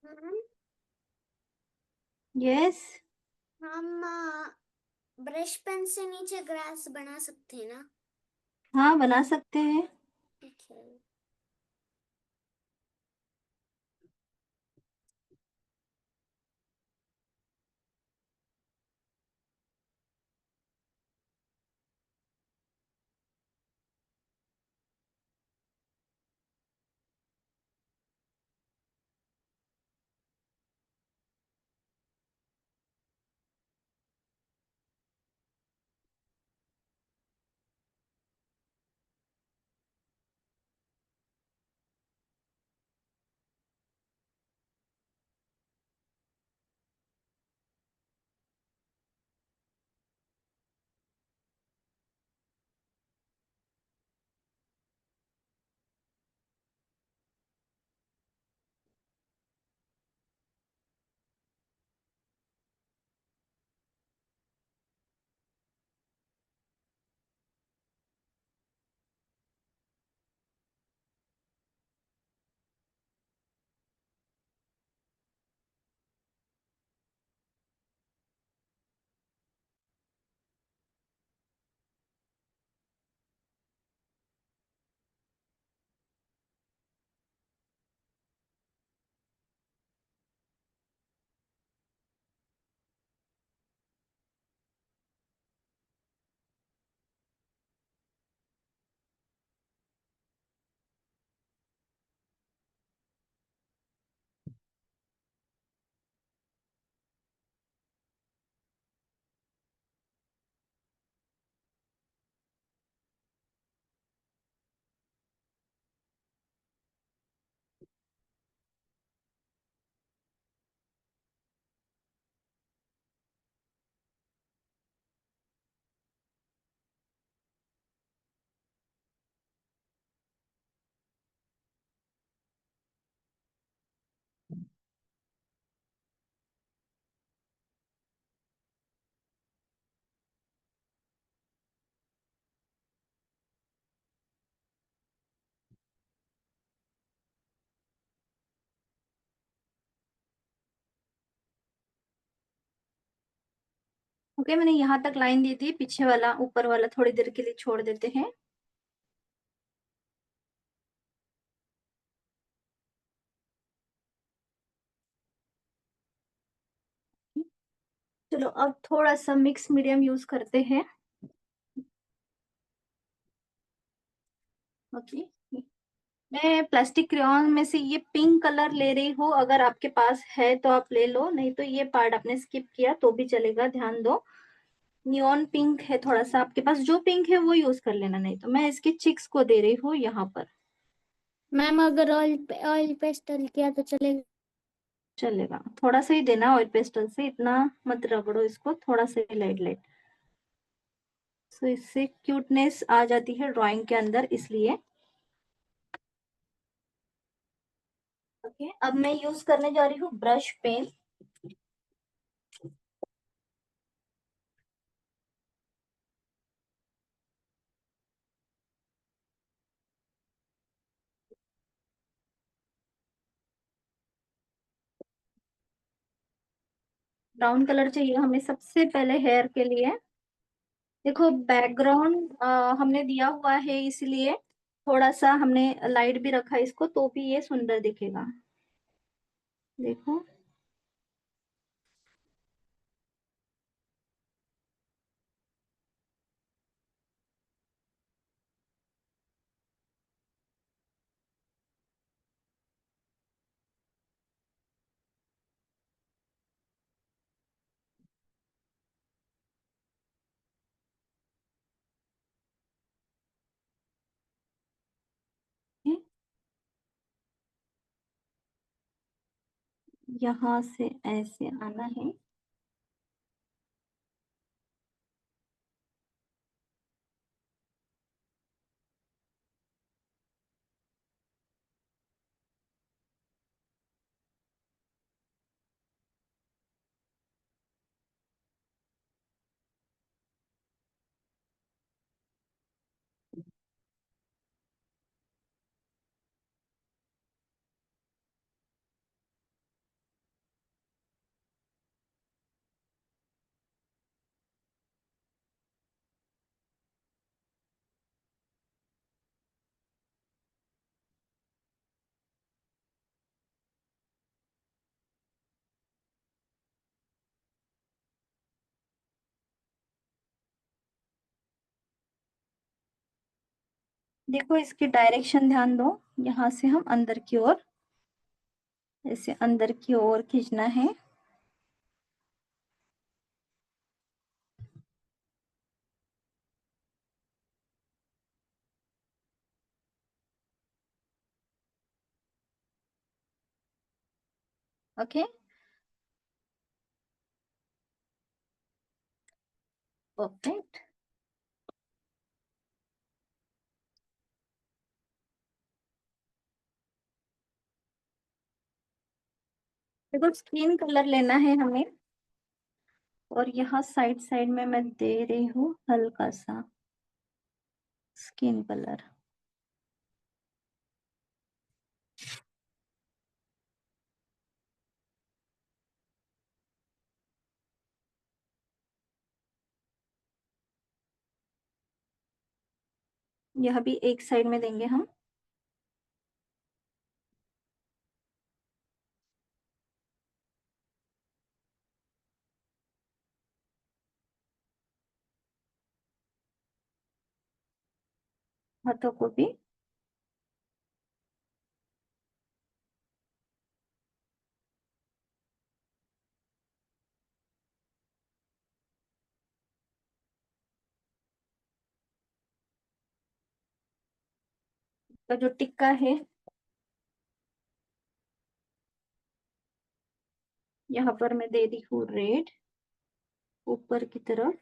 मैम, यस, हम ब्रश पेन से नीचे ग्रास बना सकते हैं ना? हाँ बना सकते हैं। ठीक है। ओके, मैंने यहाँ तक लाइन दी थी, पीछे वाला ऊपर वाला थोड़ी देर के लिए छोड़ देते हैं। चलो अब थोड़ा सा मिक्स मीडियम यूज करते हैं। ओके, मैं प्लास्टिक क्रेयॉन में से ये पिंक कलर ले रही हूँ, अगर आपके पास है तो आप ले लो, नहीं तो ये पार्ट आपने स्किप किया तो भी चलेगा, ध्यान दो। नियॉन पिंक है थोड़ा सा आपके पास, जो पिंक है वो यूज कर लेना, नहीं तो मैं इसके चिक्स को दे रही हूँ यहाँ पर। मैम अगर ऑयल पेस्टल किया तो चलेगा? चलेगा, थोड़ा सा ही देना ऑयल पेस्टल से, इतना मत रगड़ो इसको, थोड़ा सा लाइट लाइट। सो इससे क्यूटनेस आ जाती है ड्राइंग के अंदर, इसलिए। ओके, अब मैं यूज करने जा रही हूँ ब्रश पेन। ब्राउन कलर चाहिए हमें सबसे पहले हेयर के लिए। देखो बैकग्राउंड हमने दिया हुआ है, इसलिए थोड़ा सा हमने लाइट भी रखा है इसको, तो भी ये सुंदर दिखेगा। देखो, यहाँ से ऐसे आना है। देखो इसकी डायरेक्शन ध्यान दो, यहाँ से हम अंदर की ओर, ऐसे अंदर की ओर खींचना है। Okay, perfect. देखो स्किन कलर लेना है हमें, और यहाँ साइड साइड में मैं दे रही हूँ हल्का सा स्किन कलर। यह भी एक साइड में देंगे हम। हाथों को भी। तो जो टिक्का है, यहाँ पर मैं दे रही हूँ रेड ऊपर की तरफ,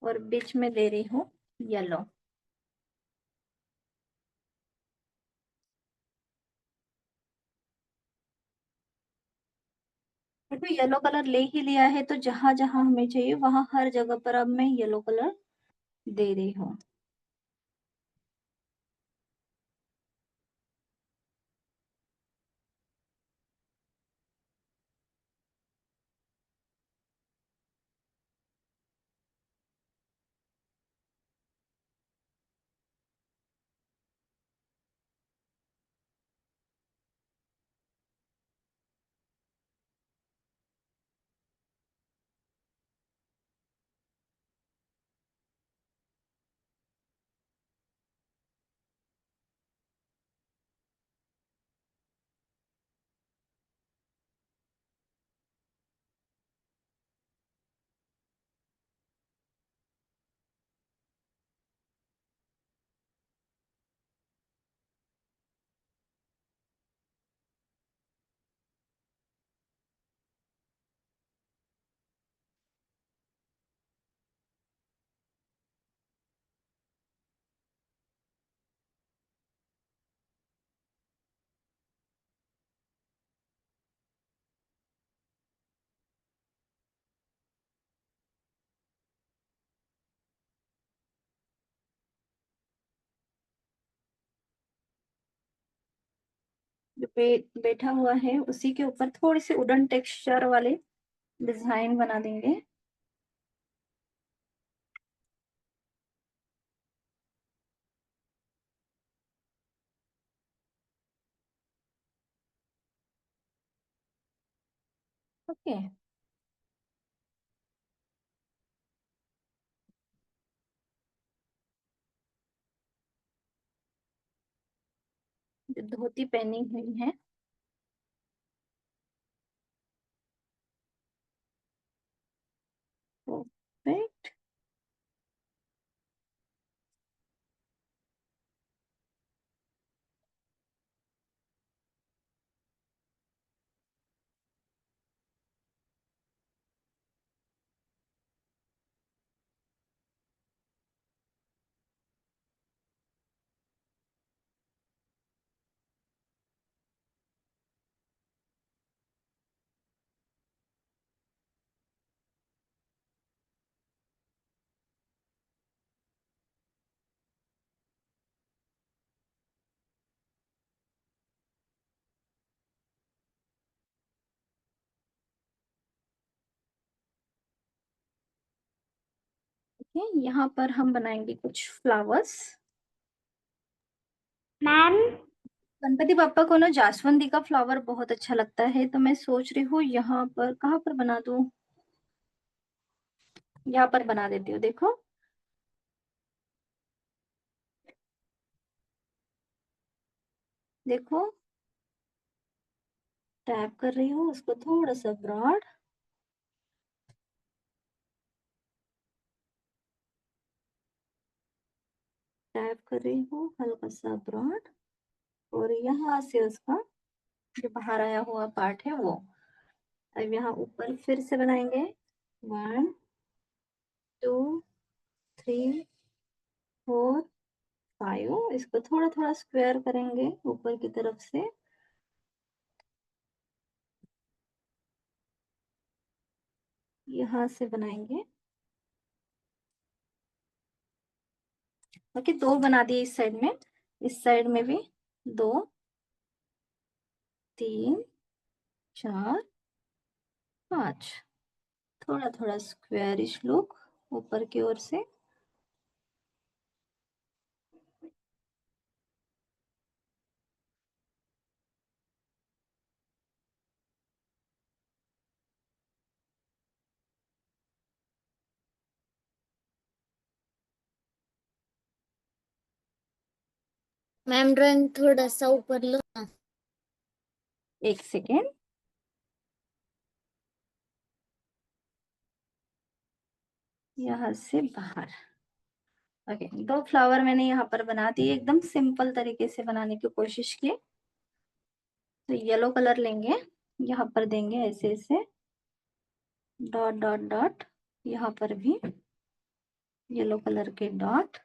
और बीच में दे रही हूँ येलो। देखो येलो कलर ले ही लिया है, तो जहां जहां हमें चाहिए वहां हर जगह पर अब मैं येलो कलर दे रही हूँ। जो बैठा हुआ है उसी के ऊपर थोड़ी सी वुडन टेक्सचर वाले डिजाइन बना देंगे। ओके, जो धोती पहनी हुई है परफेक्ट। ओके, यहाँ पर हम बनाएंगे कुछ फ्लावर्स। मैम गणपति बापा को ना जास्वंदी का फ्लावर बहुत अच्छा लगता है, तो मैं सोच रही हूँ यहाँ पर कहाँ पर बना दूँ। यहाँ पर बना देती हूँ, देखो। देखो, टैप कर रही हूँ उसको थोड़ा सा ब्रॉड। टैप कर रही हूँ हल्का सा ब्रॉड, और यहाँ से उसका जो बाहर आया हुआ पार्ट है वो। अब यहाँ ऊपर फिर से बनाएंगे 1 2 3 4 5। इसको थोड़ा थोड़ा स्क्वायर करेंगे ऊपर की तरफ से। यहाँ से बनाएंगे। ओके, 2 बना दिए इस साइड में, इस साइड में भी 2 3 4 5। थोड़ा थोड़ा स्क्वेयरिश लुक ऊपर की ओर से। मैम ड्राइंग थोड़ा सा ऊपर लो ना। एक सेकेंड। यहाँ से बाहर। ओके, 2 फ्लावर मैंने यहाँ पर बना दिए, एकदम सिंपल तरीके से बनाने की कोशिश की। तो येलो कलर लेंगे, यहाँ पर देंगे ऐसे ऐसे डॉट डॉट डॉट। यहाँ पर भी येलो कलर के डॉट।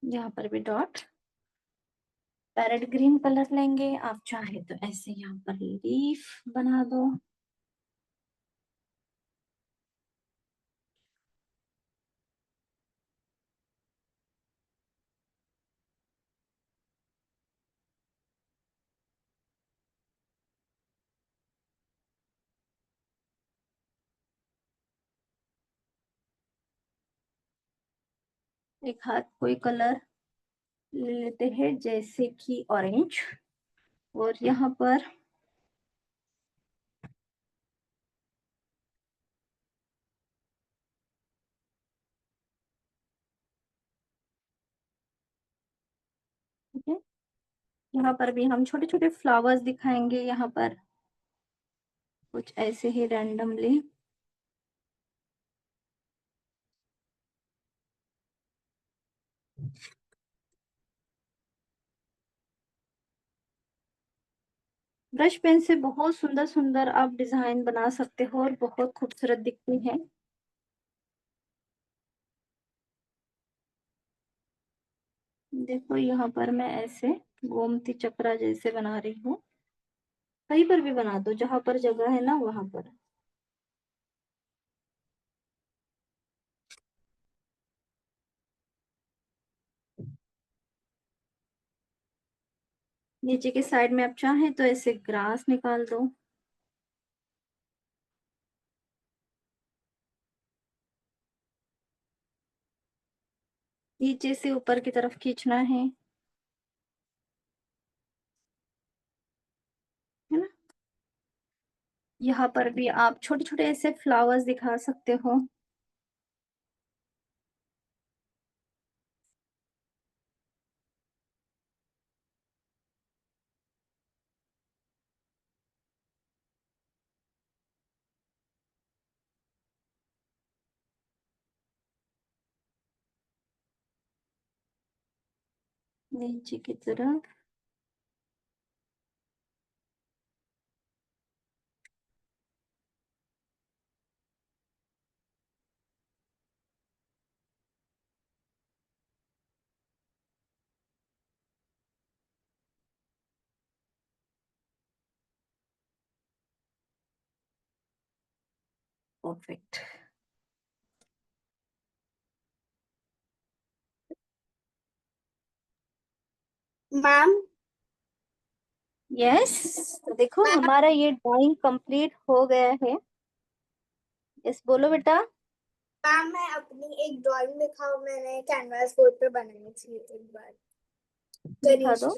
यहाँ पर भी डॉट। पैरेट ग्रीन कलर लेंगे, आप चाहे तो ऐसे यहाँ पर लीफ बना दो। एक हाथ कोई कलर ले लेते हैं, जैसे कि ऑरेंज, और यहाँ पर ठीक है, यहाँ पर भी हम छोटे छोटे फ्लावर्स दिखाएंगे। यहाँ पर कुछ ऐसे ही रैंडमली। ब्रश पेन से बहुत सुंदर सुंदर आप डिजाइन बना सकते हो और बहुत खूबसूरत दिखती है। देखो, यहाँ पर मैं ऐसे गोमती चक्रा जैसे बना रही हूँ। कहीं पर भी बना दो, जहां पर जगह है ना वहां पर। नीचे के साइड में आप चाहें तो ऐसे ग्रास निकाल दो। नीचे से ऊपर की तरफ खींचना है ना। यहाँ पर भी आप छोटे छोटे ऐसे फ्लावर्स दिखा सकते हो। नीचे की तरफ परफेक्ट। मैम यस, तो देखो हमारा ये ड्राइंग कंप्लीट हो गया है। यस बोलो बेटा। मैम मैं अपनी एक ड्राइंग दिखाऊं, मैंने कैनवास बोर्ड पे बनाई थी एक बार। दिखा दो।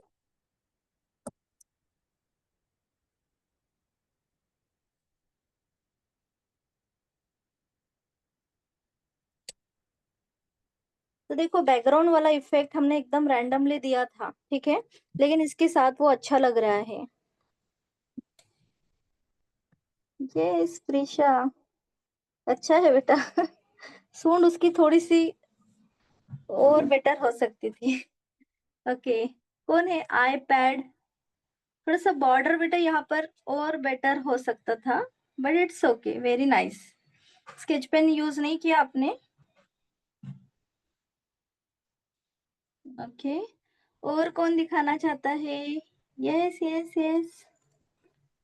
तो देखो बैकग्राउंड वाला इफेक्ट हमने एकदम रैंडमली दिया था, ठीक है, लेकिन इसके साथ वो अच्छा लग रहा है। यस प्रिशा, अच्छा है बेटा। सूंड उसकी थोड़ी सी और बेटर हो सकती थी। ओके, कौन है आईपैड? थोड़ा सा बॉर्डर बेटा यहाँ पर और बेटर हो सकता था, but it's okay, very nice. Sketch pen use नहीं किया आपने। ओके, और कौन दिखाना चाहता है? यस यस यस,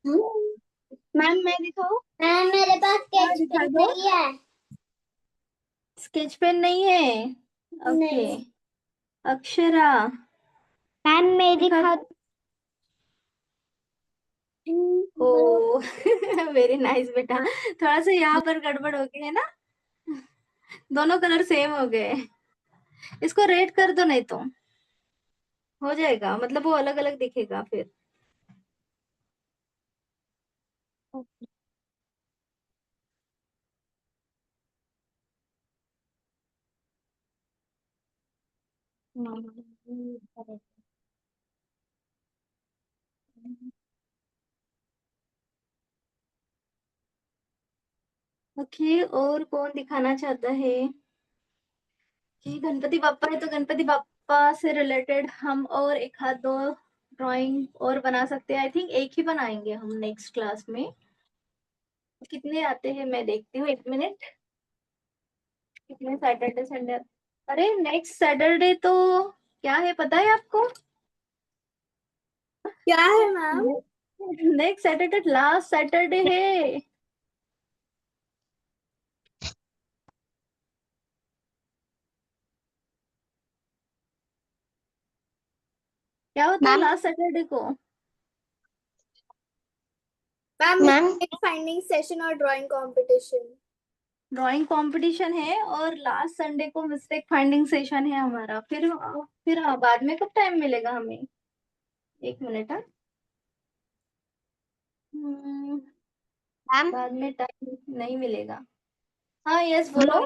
मैम मैं दिखाऊं? मैम मेरे पास हाँ स्केच दिखा पेन दो। नहीं है। स्केच पेन नहीं है? ओके, नहीं अक्षरा मैम मैं दिखा दिखा दो। ओ वेरी नाइस बेटा, थोड़ा सा यहाँ पर गड़बड़ हो गई है ना, दोनों कलर सेम हो गए। इसको रेड कर दो, नहीं तो हो जाएगा, मतलब वो अलग अलग दिखेगा फिर। ओके, और कौन दिखाना चाहता है? कि गणपति बापा है तो गणपति बापा से रिलेटेड हम और एक हाथ दो ड्राइंग और बना सकते हैं। आई थिंक एक ही बनाएंगे हम नेक्स्ट क्लास में। कितने आते हैं मैं देखती हूँ, एक मिनट। कितने सैटरडे संडे? अरे नेक्स्ट सैटरडे तो क्या है पता है आपको? क्या है ma'am? Next Saturday last Saturday है। क्या होता है मैम लास्ट सैटरडे को? मैम फाइंडिंग सेशन और ड्राइंग कंपटीशन। ड्राइंग कंपटीशन है और लास्ट संडे को मिस्टेक फाइंडिंग सेशन है हमारा। फिर बाद में कब टाइम मिलेगा हमें? एक मिनट। हम्म, मैम बाद में टाइम नहीं मिलेगा। हाँ यस बोलो।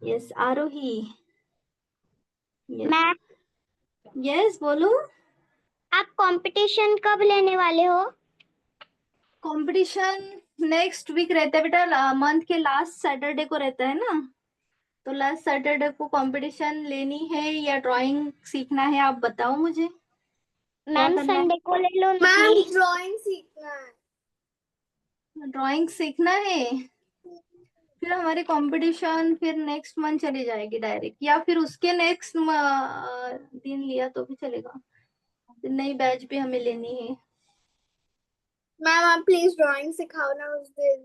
Yes Aarohi. Yes ma'am yes बोलो। आप कंपटीशन कब लेने वाले हो? कंपटीशन नेक्स्ट वीक रहता है बेटा, मंथ के लास्ट सैटरडे को रहता है ना, तो लास्ट सैटरडे को कंपटीशन लेनी है या ड्राइंग सीखना है, आप बताओ मुझे क्या मैम करना संडे को ले लो ना मैम प्लीज। ड्राइंग सीखना है। है। ड्राइंग सीखना है, फिर हमारी कंपटीशन फिर नेक्स्ट मंथ चली जाएगी डायरेक्ट, या फिर उसके नेक्स्ट दिन लिया तो भी चलेगा। नई बैच भी हमें लेनी है। मैम आप प्लीज ड्राइंग सिखाओ ना उस दिन।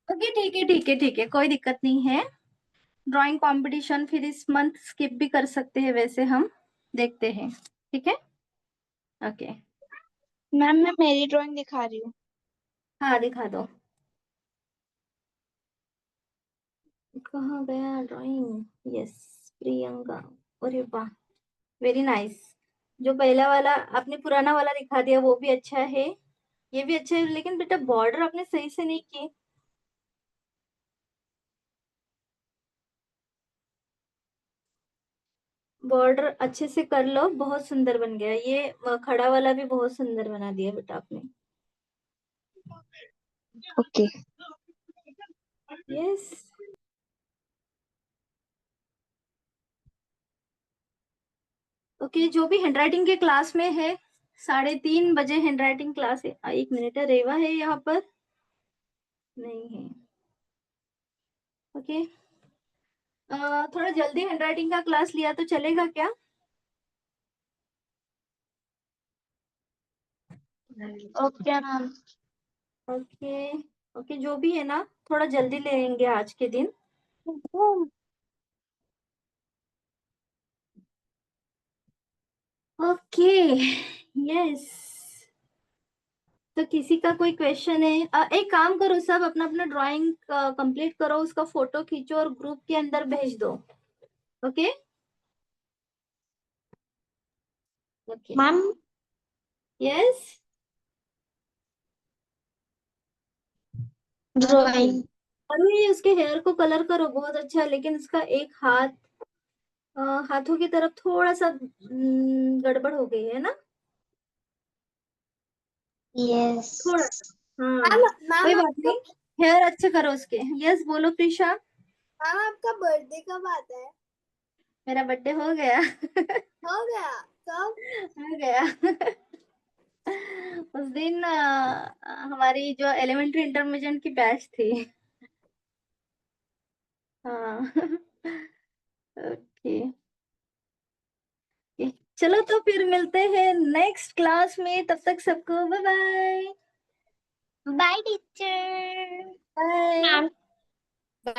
ओके ठीक है ठीक है ठीक है, कोई दिक्कत नहीं है। ड्राइंग कंपटीशन फिर इस मंथ स्किप भी कर सकते हैं, वैसे हम देखते हैं, ठीक है। ओके, मैम मैं मेरी ड्राइंग दिखा रही हूँ। हाँ दिखा दो। कहाँ गया ड्राइंग? यस, प्रियंका। अरे वाह, वेरी नाइस। जो पहला वाला आपने पुराना वाला दिखा दिया वो भी अच्छा है, ये भी अच्छा है, लेकिन बेटा बॉर्डर आपने सही से नहीं की। बॉर्डर अच्छे से कर लो, बहुत सुंदर बन गया ये। खड़ा वाला भी बहुत सुंदर बना दिया बेटा आपने। ओके। यस। ओके, जो भी हैंडराइटिंग के क्लास में है, 3:30 बजे हैंडराइटिंग क्लास है। 1 मिनट, रेवा है यहाँ पर? नहीं है। ओके, थोड़ा जल्दी हैंडराइटिंग का क्लास लिया तो चलेगा क्या? Okay ma'am. ओके। ओके, जो भी है ना, थोड़ा जल्दी लेंगे आज के दिन। ओके। यस। तो किसी का कोई क्वेश्चन है? एक काम करो, सब अपना अपना ड्राइंग कंप्लीट करो, उसका फोटो खींचो और ग्रुप के अंदर भेज दो। Okay. Okay. Ma'am yes. Drawing अरे उसके हेयर को कलर करो, बहुत अच्छा, लेकिन उसका एक हाथ, हाथों की तरफ थोड़ा सा गड़बड़ हो गई है ना, यस थोड़ा। हाँ, मैम कोई मैम बात नहीं, हेयर अच्छे करो उसके। यस, बोलो प्रीशा। मैम आपका बर्थडे कब आता है? मेरा बर्थडे हो गया। हो गया? कब? हो गया। उस दिन हमारी जो एलिमेंट्री इंटरमीडिएट की बैच थी। हाँ। ओके। चलो तो फिर मिलते हैं नेक्स्ट क्लास में, तब तक सबको bye bye. Bye teacher. Bye. Bye.